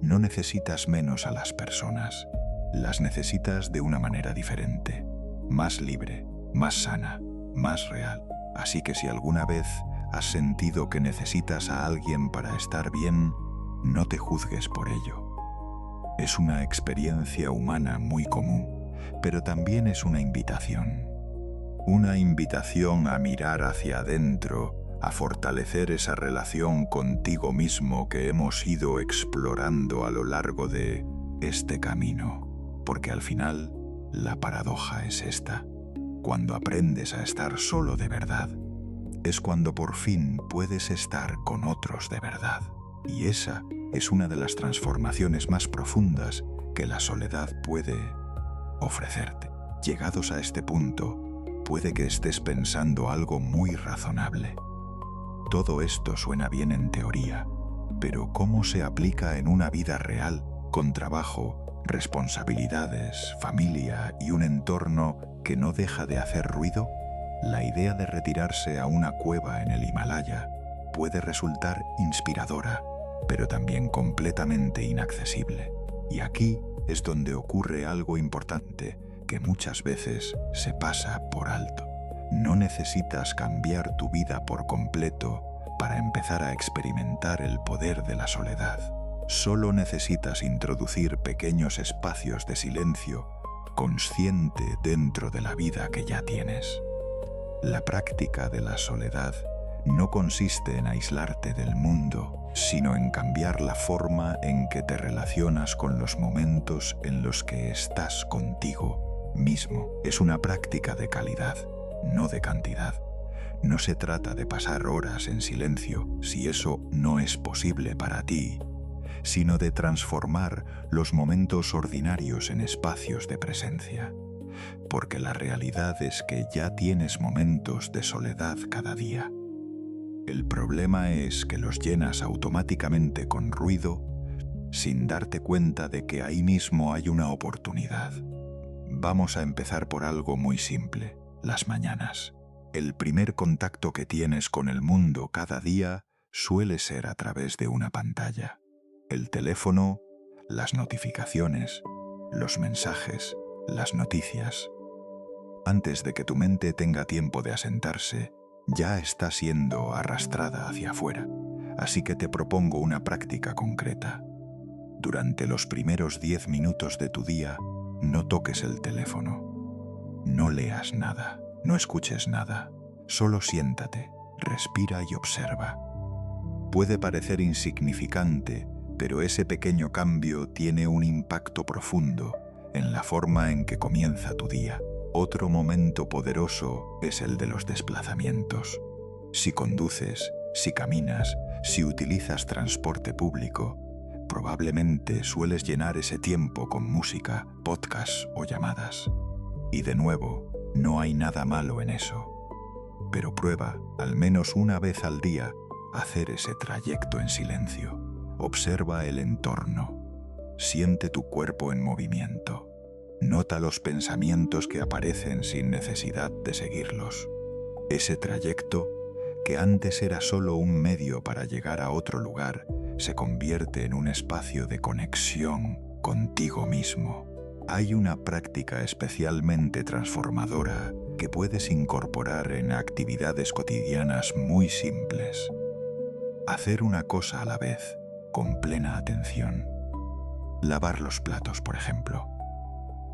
No necesitas menos a las personas, las necesitas de una manera diferente, más libre, más sana, más real. Así que si alguna vez has sentido que necesitas a alguien para estar bien, no te juzgues por ello. Es una experiencia humana muy común, pero también es una invitación. Una invitación a mirar hacia adentro, a fortalecer esa relación contigo mismo que hemos ido explorando a lo largo de este camino. Porque al final, la paradoja es esta. Cuando aprendes a estar solo de verdad, es cuando por fin puedes estar con otros de verdad. Y esa es una de las transformaciones más profundas que la soledad puede ofrecerte. Llegados a este punto, puede que estés pensando algo muy razonable. Todo esto suena bien en teoría, pero ¿cómo se aplica en una vida real, con trabajo, responsabilidades, familia y un entorno que no deja de hacer ruido? La idea de retirarse a una cueva en el Himalaya puede resultar inspiradora, pero también completamente inaccesible. Y aquí es donde ocurre algo importante que muchas veces se pasa por alto. No necesitas cambiar tu vida por completo para empezar a experimentar el poder de la soledad. Solo necesitas introducir pequeños espacios de silencio consciente dentro de la vida que ya tienes. La práctica de la soledad no consiste en aislarte del mundo, sino en cambiar la forma en que te relacionas con los momentos en los que estás contigo mismo. Es una práctica de calidad, no de cantidad. No se trata de pasar horas en silencio, si eso no es posible para ti, sino de transformar los momentos ordinarios en espacios de presencia. Porque la realidad es que ya tienes momentos de soledad cada día. El problema es que los llenas automáticamente con ruido sin darte cuenta de que ahí mismo hay una oportunidad. Vamos a empezar por algo muy simple, las mañanas. El primer contacto que tienes con el mundo cada día suele ser a través de una pantalla. El teléfono, las notificaciones, los mensajes, las noticias. Antes de que tu mente tenga tiempo de asentarse, ya está siendo arrastrada hacia afuera. Así que te propongo una práctica concreta. Durante los primeros 10 minutos de tu día, no toques el teléfono. No leas nada, no escuches nada. Solo siéntate, respira y observa. Puede parecer insignificante, pero ese pequeño cambio tiene un impacto profundo en la forma en que comienza tu día. Otro momento poderoso es el de los desplazamientos. Si conduces, si caminas, si utilizas transporte público, probablemente sueles llenar ese tiempo con música, podcasts o llamadas. Y de nuevo, no hay nada malo en eso. Pero prueba, al menos una vez al día, hacer ese trayecto en silencio. Observa el entorno. Siente tu cuerpo en movimiento. Nota los pensamientos que aparecen sin necesidad de seguirlos. Ese trayecto, que antes era solo un medio para llegar a otro lugar, se convierte en un espacio de conexión contigo mismo. Hay una práctica especialmente transformadora que puedes incorporar en actividades cotidianas muy simples. Hacer una cosa a la vez, con plena atención. Lavar los platos, por ejemplo.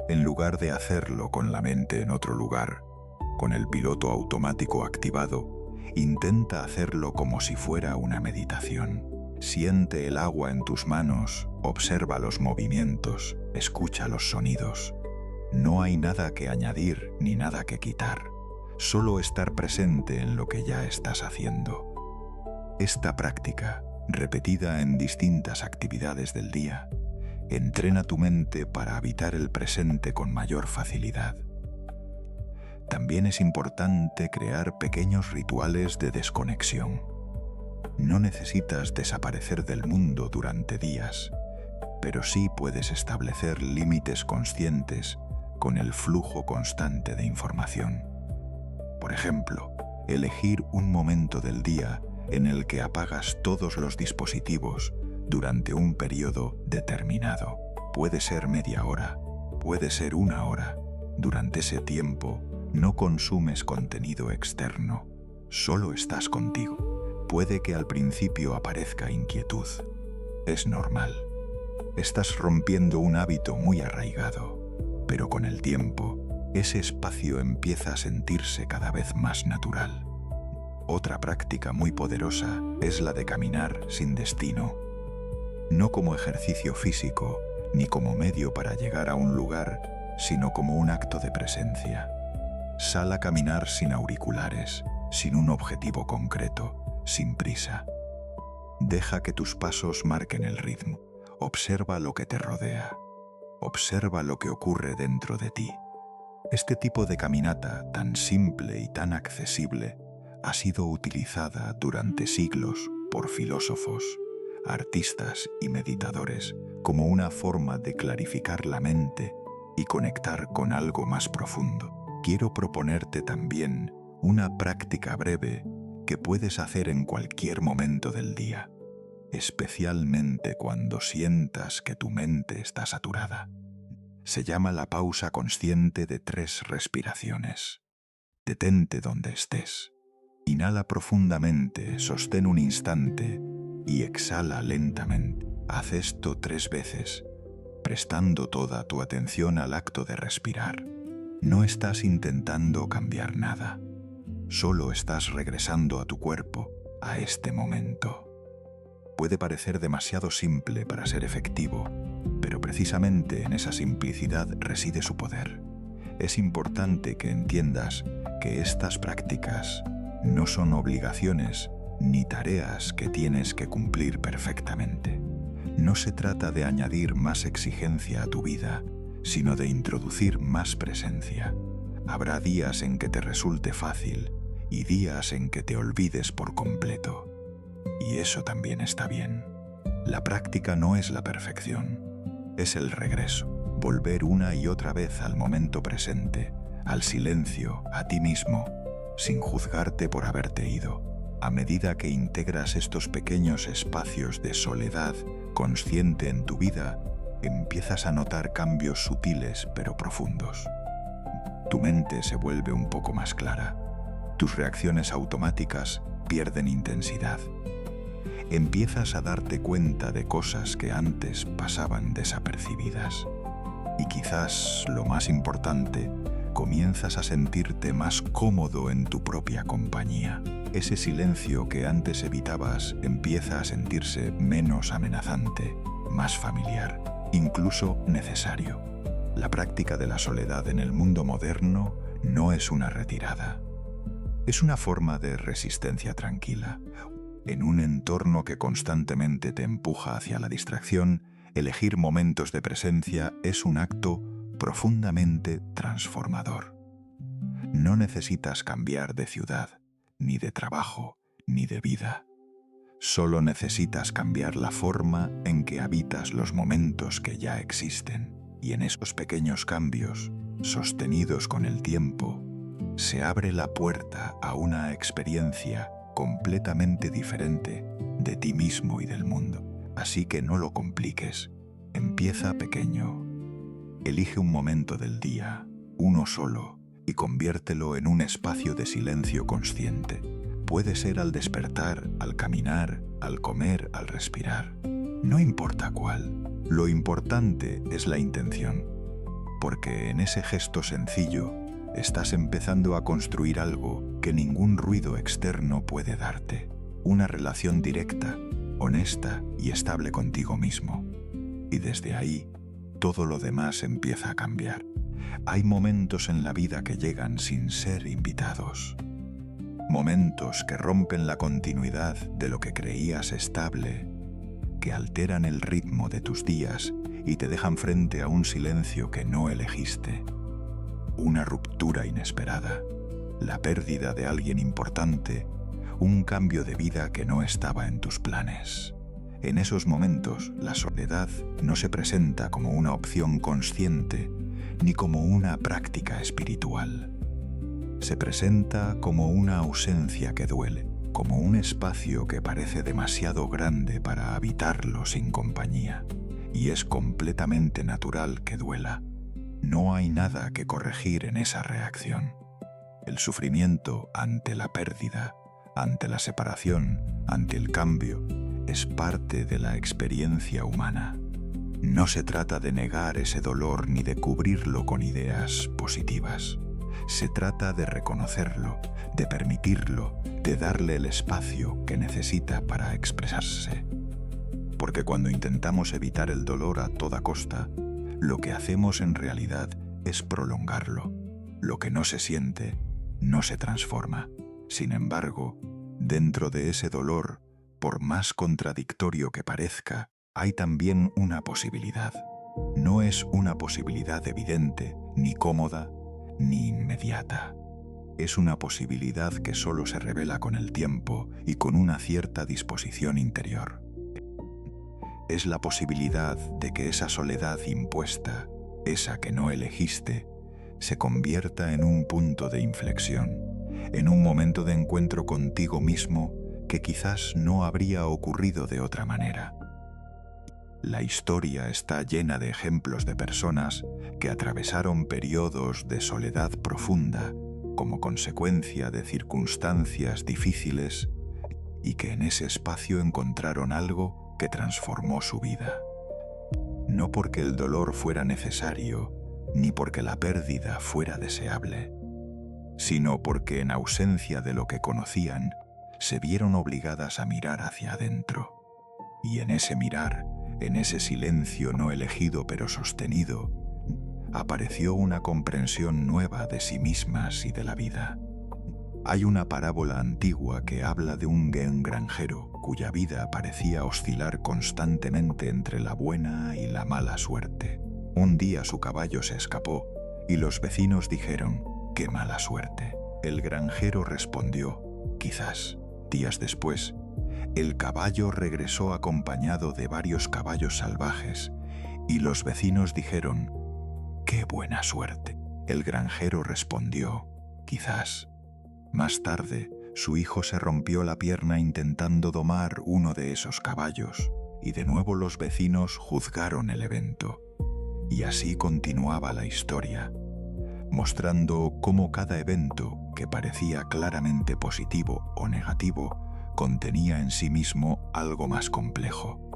En lugar de hacerlo con la mente en otro lugar, con el piloto automático activado, intenta hacerlo como si fuera una meditación. Siente el agua en tus manos, observa los movimientos, escucha los sonidos. No hay nada que añadir ni nada que quitar, solo estar presente en lo que ya estás haciendo. Esta práctica, repetida en distintas actividades del día, entrena tu mente para habitar el presente con mayor facilidad. También es importante crear pequeños rituales de desconexión. No necesitas desaparecer del mundo durante días, pero sí puedes establecer límites conscientes con el flujo constante de información. Por ejemplo, elegir un momento del día en el que apagas todos los dispositivos durante un periodo determinado. Puede ser media hora, puede ser una hora. Durante ese tiempo no consumes contenido externo, solo estás contigo. Puede que al principio aparezca inquietud. Es normal. Estás rompiendo un hábito muy arraigado, pero con el tiempo, ese espacio empieza a sentirse cada vez más natural. Otra práctica muy poderosa es la de caminar sin destino. No como ejercicio físico, ni como medio para llegar a un lugar, sino como un acto de presencia. Sal a caminar sin auriculares, sin un objetivo concreto, sin prisa. Deja que tus pasos marquen el ritmo. Observa lo que te rodea. Observa lo que ocurre dentro de ti. Este tipo de caminata, tan simple y tan accesible, ha sido utilizada durante siglos por filósofos, artistas y meditadores como una forma de clarificar la mente y conectar con algo más profundo. Quiero proponerte también una práctica breve que puedes hacer en cualquier momento del día, especialmente cuando sientas que tu mente está saturada. Se llama la pausa consciente de 3 respiraciones. Detente donde estés. Inhala profundamente, sostén un instante y exhala lentamente. Haz esto 3 veces, prestando toda tu atención al acto de respirar. No estás intentando cambiar nada, solo estás regresando a tu cuerpo, a este momento. Puede parecer demasiado simple para ser efectivo, pero precisamente en esa simplicidad reside su poder. Es importante que entiendas que estas prácticas no son obligaciones ni tareas que tienes que cumplir perfectamente. No se trata de añadir más exigencia a tu vida, sino de introducir más presencia. Habrá días en que te resulte fácil y días en que te olvides por completo. Y eso también está bien. La práctica no es la perfección, es el regreso, volver una y otra vez al momento presente, al silencio, a ti mismo, sin juzgarte por haberte ido. A medida que integras estos pequeños espacios de soledad consciente en tu vida, empiezas a notar cambios sutiles pero profundos. Tu mente se vuelve un poco más clara. Tus reacciones automáticas pierden intensidad. Empiezas a darte cuenta de cosas que antes pasaban desapercibidas. Y quizás lo más importante, comienzas a sentirte más cómodo en tu propia compañía. Ese silencio que antes evitabas empieza a sentirse menos amenazante, más familiar, incluso necesario. La práctica de la soledad en el mundo moderno no es una retirada. Es una forma de resistencia tranquila. En un entorno que constantemente te empuja hacia la distracción, elegir momentos de presencia es un acto profundamente transformador. No necesitas cambiar de ciudad, ni de trabajo, ni de vida. Solo necesitas cambiar la forma en que habitas los momentos que ya existen. Y en esos pequeños cambios, sostenidos con el tiempo, se abre la puerta a una experiencia completamente diferente de ti mismo y del mundo. Así que no lo compliques. Empieza pequeño. Elige un momento del día, uno solo, y conviértelo en un espacio de silencio consciente. Puede ser al despertar, al caminar, al comer, al respirar. No importa cuál. Lo importante es la intención, porque en ese gesto sencillo estás empezando a construir algo que ningún ruido externo puede darte. Una relación directa, honesta y estable contigo mismo. Y desde ahí, todo lo demás empieza a cambiar. Hay momentos en la vida que llegan sin ser invitados. Momentos que rompen la continuidad de lo que creías estable, que alteran el ritmo de tus días y te dejan frente a un silencio que no elegiste. Una ruptura ruptura inesperada, la pérdida de alguien importante, un cambio de vida que no estaba en tus planes. En esos momentos, la soledad no se presenta como una opción consciente ni como una práctica espiritual. Se presenta como una ausencia que duele, como un espacio que parece demasiado grande para habitarlo sin compañía. Y es completamente natural que duela. No hay nada que corregir en esa reacción. El sufrimiento ante la pérdida, ante la separación, ante el cambio, es parte de la experiencia humana. No se trata de negar ese dolor ni de cubrirlo con ideas positivas. Se trata de reconocerlo, de permitirlo, de darle el espacio que necesita para expresarse. Porque cuando intentamos evitar el dolor a toda costa, lo que hacemos en realidad es prolongarlo. Lo que no se siente, no se transforma. Sin embargo, dentro de ese dolor, por más contradictorio que parezca, hay también una posibilidad. No es una posibilidad evidente, ni cómoda, ni inmediata. Es una posibilidad que solo se revela con el tiempo y con una cierta disposición interior. Es la posibilidad de que esa soledad impuesta, esa que no elegiste, se convierta en un punto de inflexión, en un momento de encuentro contigo mismo que quizás no habría ocurrido de otra manera. La historia está llena de ejemplos de personas que atravesaron periodos de soledad profunda como consecuencia de circunstancias difíciles y que en ese espacio encontraron algo que transformó su vida. No porque el dolor fuera necesario, ni porque la pérdida fuera deseable, sino porque en ausencia de lo que conocían, se vieron obligadas a mirar hacia adentro. Y en ese mirar, en ese silencio no elegido pero sostenido, apareció una comprensión nueva de sí mismas y de la vida. Hay una parábola antigua que habla de un granjero cuya vida parecía oscilar constantemente entre la buena y la mala suerte. Un día su caballo se escapó y los vecinos dijeron: «¡Qué mala suerte!». El granjero respondió: «Quizás». Días después, el caballo regresó acompañado de varios caballos salvajes y los vecinos dijeron: «¡Qué buena suerte!». El granjero respondió: «Quizás». Más tarde, su hijo se rompió la pierna intentando domar uno de esos caballos y de nuevo los vecinos juzgaron el evento. Y así continuaba la historia, mostrando cómo cada evento, que parecía claramente positivo o negativo, contenía en sí mismo algo más complejo,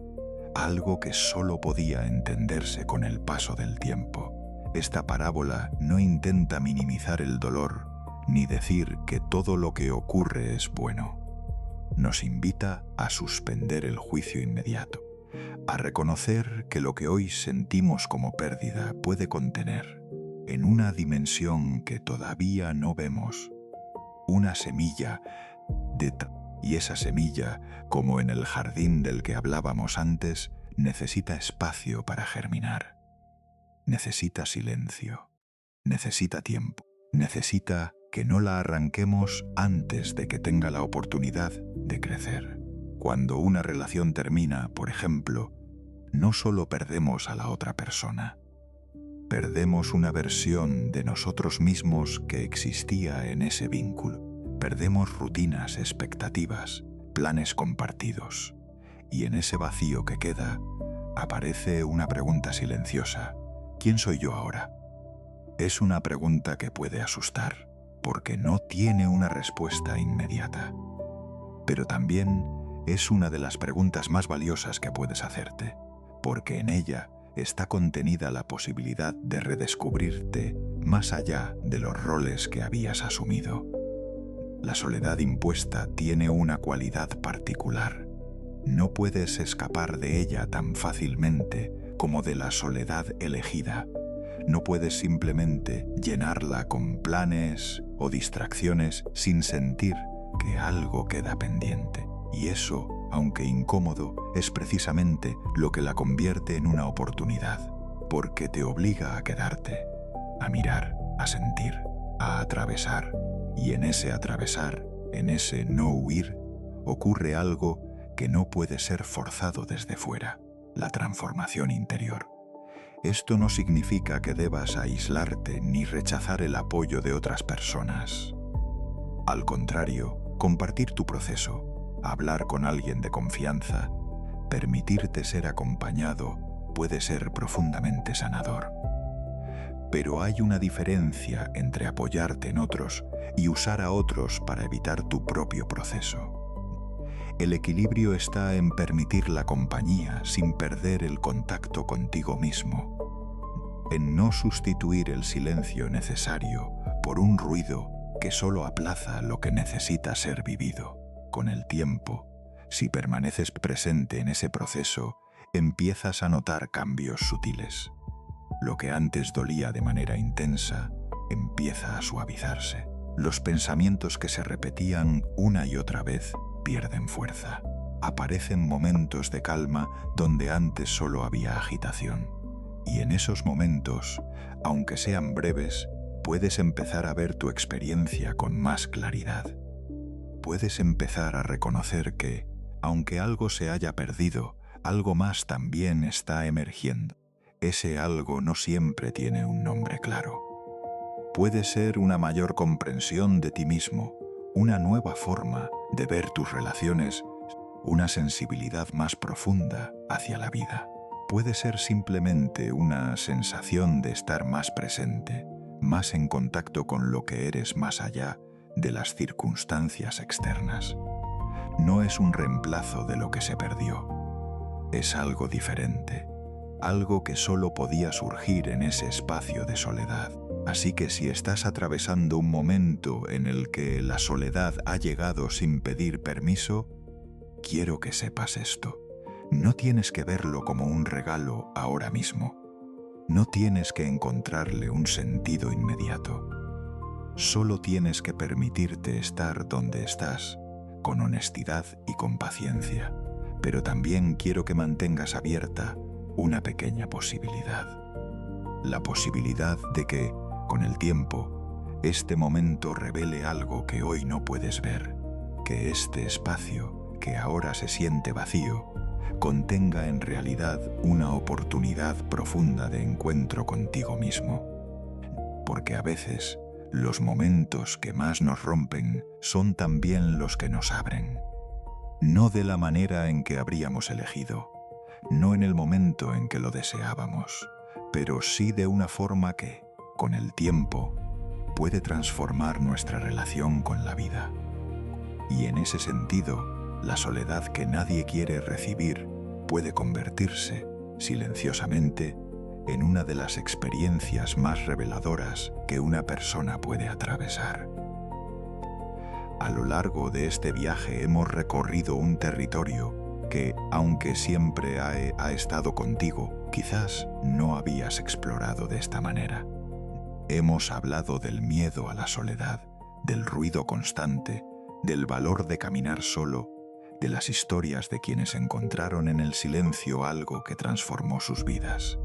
algo que solo podía entenderse con el paso del tiempo. Esta parábola no intenta minimizar el dolor, ni decir que todo lo que ocurre es bueno. Nos invita a suspender el juicio inmediato, a reconocer que lo que hoy sentimos como pérdida puede contener, en una dimensión que todavía no vemos, una semilla y esa semilla, como en el jardín del que hablábamos antes, necesita espacio para germinar. Necesita silencio, necesita tiempo, necesita que no la arranquemos antes de que tenga la oportunidad de crecer. Cuando una relación termina, por ejemplo, no solo perdemos a la otra persona, perdemos una versión de nosotros mismos que existía en ese vínculo. Perdemos rutinas, expectativas, planes compartidos. Y en ese vacío que queda, aparece una pregunta silenciosa: ¿quién soy yo ahora? Es una pregunta que puede asustar, porque no tiene una respuesta inmediata. Pero también es una de las preguntas más valiosas que puedes hacerte, porque en ella está contenida la posibilidad de redescubrirte más allá de los roles que habías asumido. La soledad impuesta tiene una cualidad particular. No puedes escapar de ella tan fácilmente como de la soledad elegida. No puedes simplemente llenarla con planes o distracciones sin sentir que algo queda pendiente. Y eso, aunque incómodo, es precisamente lo que la convierte en una oportunidad, porque te obliga a quedarte, a mirar, a sentir. a atravesar. Y en ese atravesar, en ese no huir, ocurre algo que no puede ser forzado desde fuera: la transformación interior. Esto no significa que debas aislarte ni rechazar el apoyo de otras personas. Al contrario, compartir tu proceso, hablar con alguien de confianza, permitirte ser acompañado puede ser profundamente sanador. Pero hay una diferencia entre apoyarte en otros y usar a otros para evitar tu propio proceso. El equilibrio está en permitir la compañía sin perder el contacto contigo mismo, en no sustituir el silencio necesario por un ruido que solo aplaza lo que necesita ser vivido. Con el tiempo, si permaneces presente en ese proceso, empiezas a notar cambios sutiles. Lo que antes dolía de manera intensa empieza a suavizarse. Los pensamientos que se repetían una y otra vez pierden fuerza. Aparecen momentos de calma donde antes solo había agitación. Y en esos momentos, aunque sean breves, puedes empezar a ver tu experiencia con más claridad. Puedes empezar a reconocer que, aunque algo se haya perdido, algo más también está emergiendo. Ese algo no siempre tiene un nombre claro. Puede ser una mayor comprensión de ti mismo, una nueva forma de ver tus relaciones, una sensibilidad más profunda hacia la vida. Puede ser simplemente una sensación de estar más presente, más en contacto con lo que eres más allá de las circunstancias externas. No es un reemplazo de lo que se perdió. Es algo diferente, algo que solo podía surgir en ese espacio de soledad. Así que si estás atravesando un momento en el que la soledad ha llegado sin pedir permiso, quiero que sepas esto. No tienes que verlo como un regalo ahora mismo. No tienes que encontrarle un sentido inmediato. Solo tienes que permitirte estar donde estás, con honestidad y con paciencia. Pero también quiero que mantengas abierta una pequeña posibilidad. La posibilidad de que, con el tiempo, este momento revele algo que hoy no puedes ver, que este espacio, que ahora se siente vacío, contenga en realidad una oportunidad profunda de encuentro contigo mismo. Porque a veces, los momentos que más nos rompen son también los que nos abren. No de la manera en que habríamos elegido, no en el momento en que lo deseábamos, pero sí de una forma que, con el tiempo, puede transformar nuestra relación con la vida. Y en ese sentido, la soledad que nadie quiere recibir puede convertirse, silenciosamente, en una de las experiencias más reveladoras que una persona puede atravesar. A lo largo de este viaje hemos recorrido un territorio que, aunque siempre ha estado contigo, quizás no habías explorado de esta manera. Hemos hablado del miedo a la soledad, del ruido constante, del valor de caminar solo, de las historias de quienes encontraron en el silencio algo que transformó sus vidas.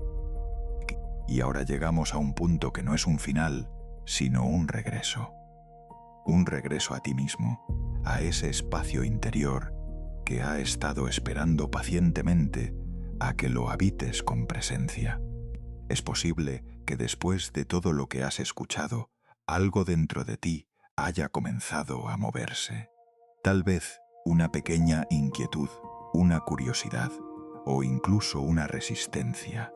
Y ahora llegamos a un punto que no es un final, sino un regreso. Un regreso a ti mismo, a ese espacio interior que ha estado esperando pacientemente a que lo habites con presencia. Es posible que después de todo lo que has escuchado, algo dentro de ti haya comenzado a moverse. Tal vez una pequeña inquietud, una curiosidad o incluso una resistencia.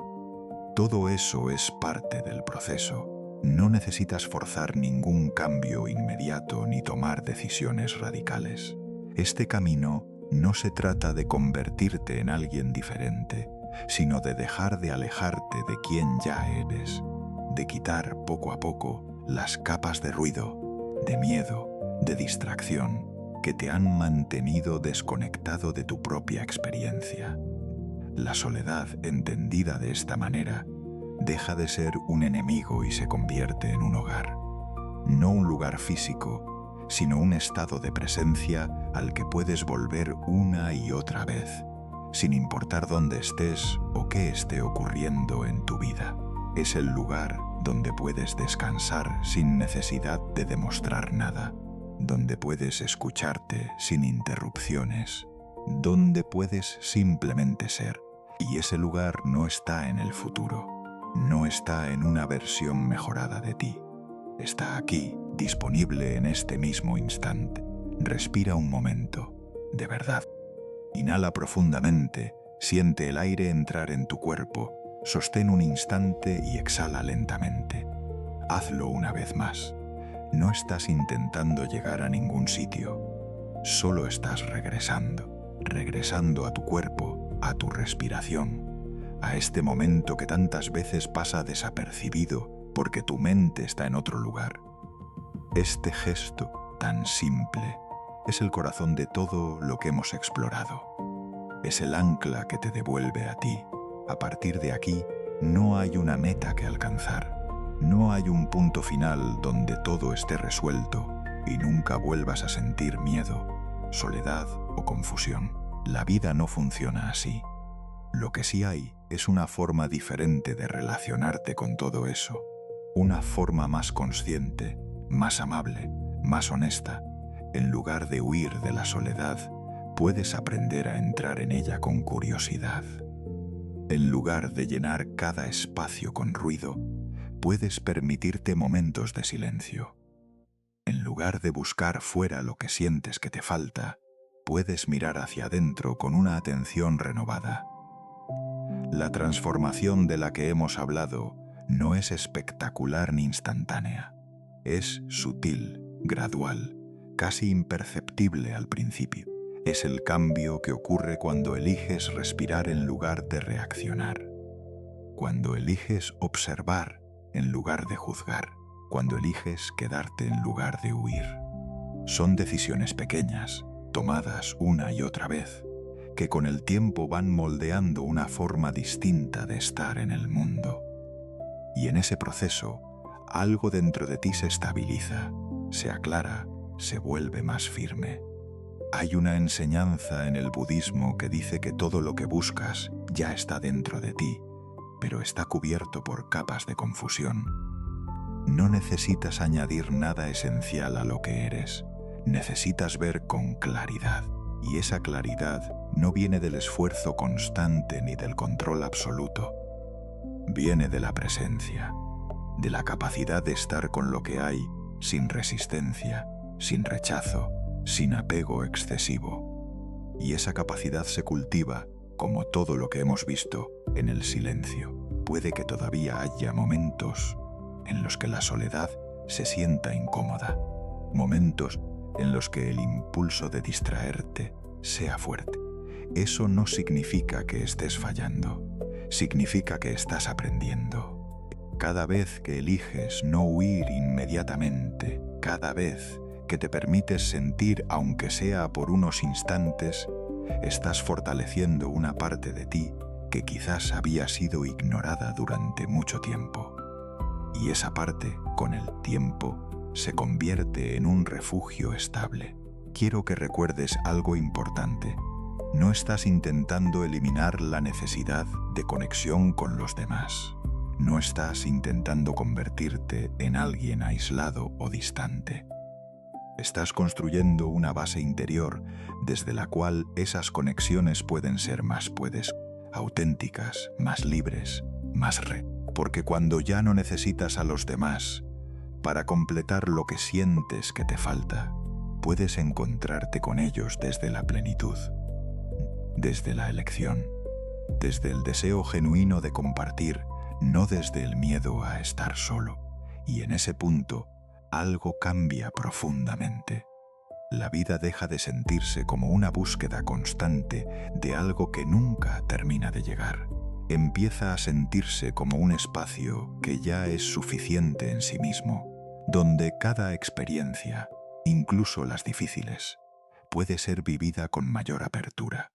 Todo eso es parte del proceso. No necesitas forzar ningún cambio inmediato ni tomar decisiones radicales. Este camino no se trata de convertirte en alguien diferente, sino de dejar de alejarte de quien ya eres, de quitar poco a poco las capas de ruido, de miedo, de distracción que te han mantenido desconectado de tu propia experiencia. La soledad, entendida de esta manera, deja de ser un enemigo y se convierte en un hogar. No un lugar físico, sino un estado de presencia al que puedes volver una y otra vez, sin importar dónde estés o qué esté ocurriendo en tu vida. Es el lugar donde puedes descansar sin necesidad de demostrar nada, donde puedes escucharte sin interrupciones, donde puedes simplemente ser. Y ese lugar no está en el futuro, no está en una versión mejorada de ti. Está aquí, disponible en este mismo instante. Respira un momento, de verdad. Inhala profundamente, siente el aire entrar en tu cuerpo, sostén un instante y exhala lentamente. Hazlo una vez más. No estás intentando llegar a ningún sitio, solo estás regresando a tu cuerpo, a tu respiración, a este momento que tantas veces pasa desapercibido porque tu mente está en otro lugar. Este gesto tan simple es el corazón de todo lo que hemos explorado. Es el ancla que te devuelve a ti. A partir de aquí, no hay una meta que alcanzar. No hay un punto final donde todo esté resuelto y nunca vuelvas a sentir miedo, soledad o confusión. La vida no funciona así. Lo que sí hay es una forma diferente de relacionarte con todo eso. Una forma más consciente, más amable, más honesta. En lugar de huir de la soledad, puedes aprender a entrar en ella con curiosidad. En lugar de llenar cada espacio con ruido, puedes permitirte momentos de silencio. En lugar de buscar fuera lo que sientes que te falta, puedes mirar hacia adentro con una atención renovada. La transformación de la que hemos hablado no es espectacular ni instantánea. Es sutil, gradual, casi imperceptible al principio. Es el cambio que ocurre cuando eliges respirar en lugar de reaccionar. Cuando eliges observar en lugar de juzgar. Cuando eliges quedarte en lugar de huir. Son decisiones pequeñas, tomadas una y otra vez, que con el tiempo van moldeando una forma distinta de estar en el mundo. Y en ese proceso, algo dentro de ti se estabiliza, se aclara, se vuelve más firme. Hay una enseñanza en el budismo que dice que todo lo que buscas ya está dentro de ti, pero está cubierto por capas de confusión. No necesitas añadir nada esencial a lo que eres. Necesitas ver con claridad. Y esa claridad no viene del esfuerzo constante ni del control absoluto. Viene de la presencia, de la capacidad de estar con lo que hay, sin resistencia, sin rechazo, sin apego excesivo. Y esa capacidad se cultiva, como todo lo que hemos visto, en el silencio. Puede que todavía haya momentos en los que la soledad se sienta incómoda, momentos en los que el impulso de distraerte sea fuerte. Eso no significa que estés fallando, significa que estás aprendiendo. Cada vez que eliges no huir inmediatamente, cada vez que te permites sentir, aunque sea por unos instantes, estás fortaleciendo una parte de ti que quizás había sido ignorada durante mucho tiempo. Y esa parte, con el tiempo, se convierte en un refugio estable. Quiero que recuerdes algo importante. No estás intentando eliminar la necesidad de conexión con los demás. No estás intentando convertirte en alguien aislado o distante. Estás construyendo una base interior desde la cual esas conexiones pueden ser más auténticas, más libres, más porque cuando ya no necesitas a los demás para completar lo que sientes que te falta, puedes encontrarte con ellos desde la plenitud, desde la elección, desde el deseo genuino de compartir, no desde el miedo a estar solo. Y en ese punto, algo cambia profundamente. La vida deja de sentirse como una búsqueda constante de algo que nunca termina de llegar. Empieza a sentirse como un espacio que ya es suficiente en sí mismo, donde cada experiencia, incluso las difíciles, puede ser vivida con mayor apertura.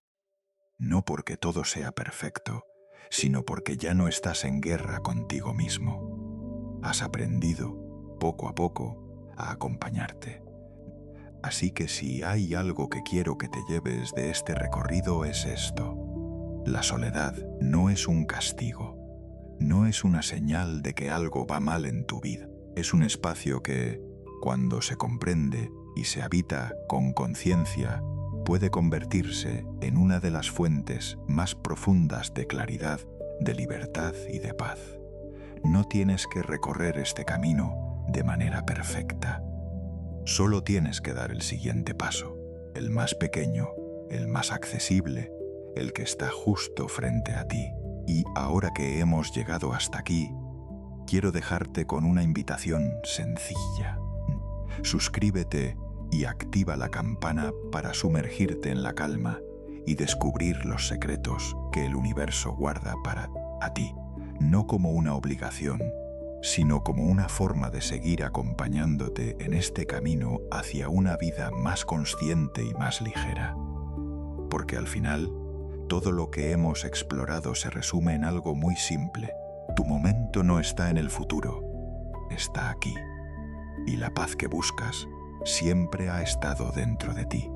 No porque todo sea perfecto, sino porque ya no estás en guerra contigo mismo. Has aprendido, poco a poco, a acompañarte. Así que si hay algo que quiero que te lleves de este recorrido es esto. La soledad no es un castigo, no es una señal de que algo va mal en tu vida. Es un espacio que, cuando se comprende y se habita con conciencia, puede convertirse en una de las fuentes más profundas de claridad, de libertad y de paz. No tienes que recorrer este camino de manera perfecta. Solo tienes que dar el siguiente paso, el más pequeño, el más accesible, el que está justo frente a ti. Y ahora que hemos llegado hasta aquí, quiero dejarte con una invitación sencilla. Suscríbete y activa la campana para sumergirte en la calma y descubrir los secretos que el universo guarda para ti, no como una obligación, sino como una forma de seguir acompañándote en este camino hacia una vida más consciente y más ligera. Porque al final, todo lo que hemos explorado se resume en algo muy simple. Tu momento no está en el futuro, está aquí. Y la paz que buscas siempre ha estado dentro de ti.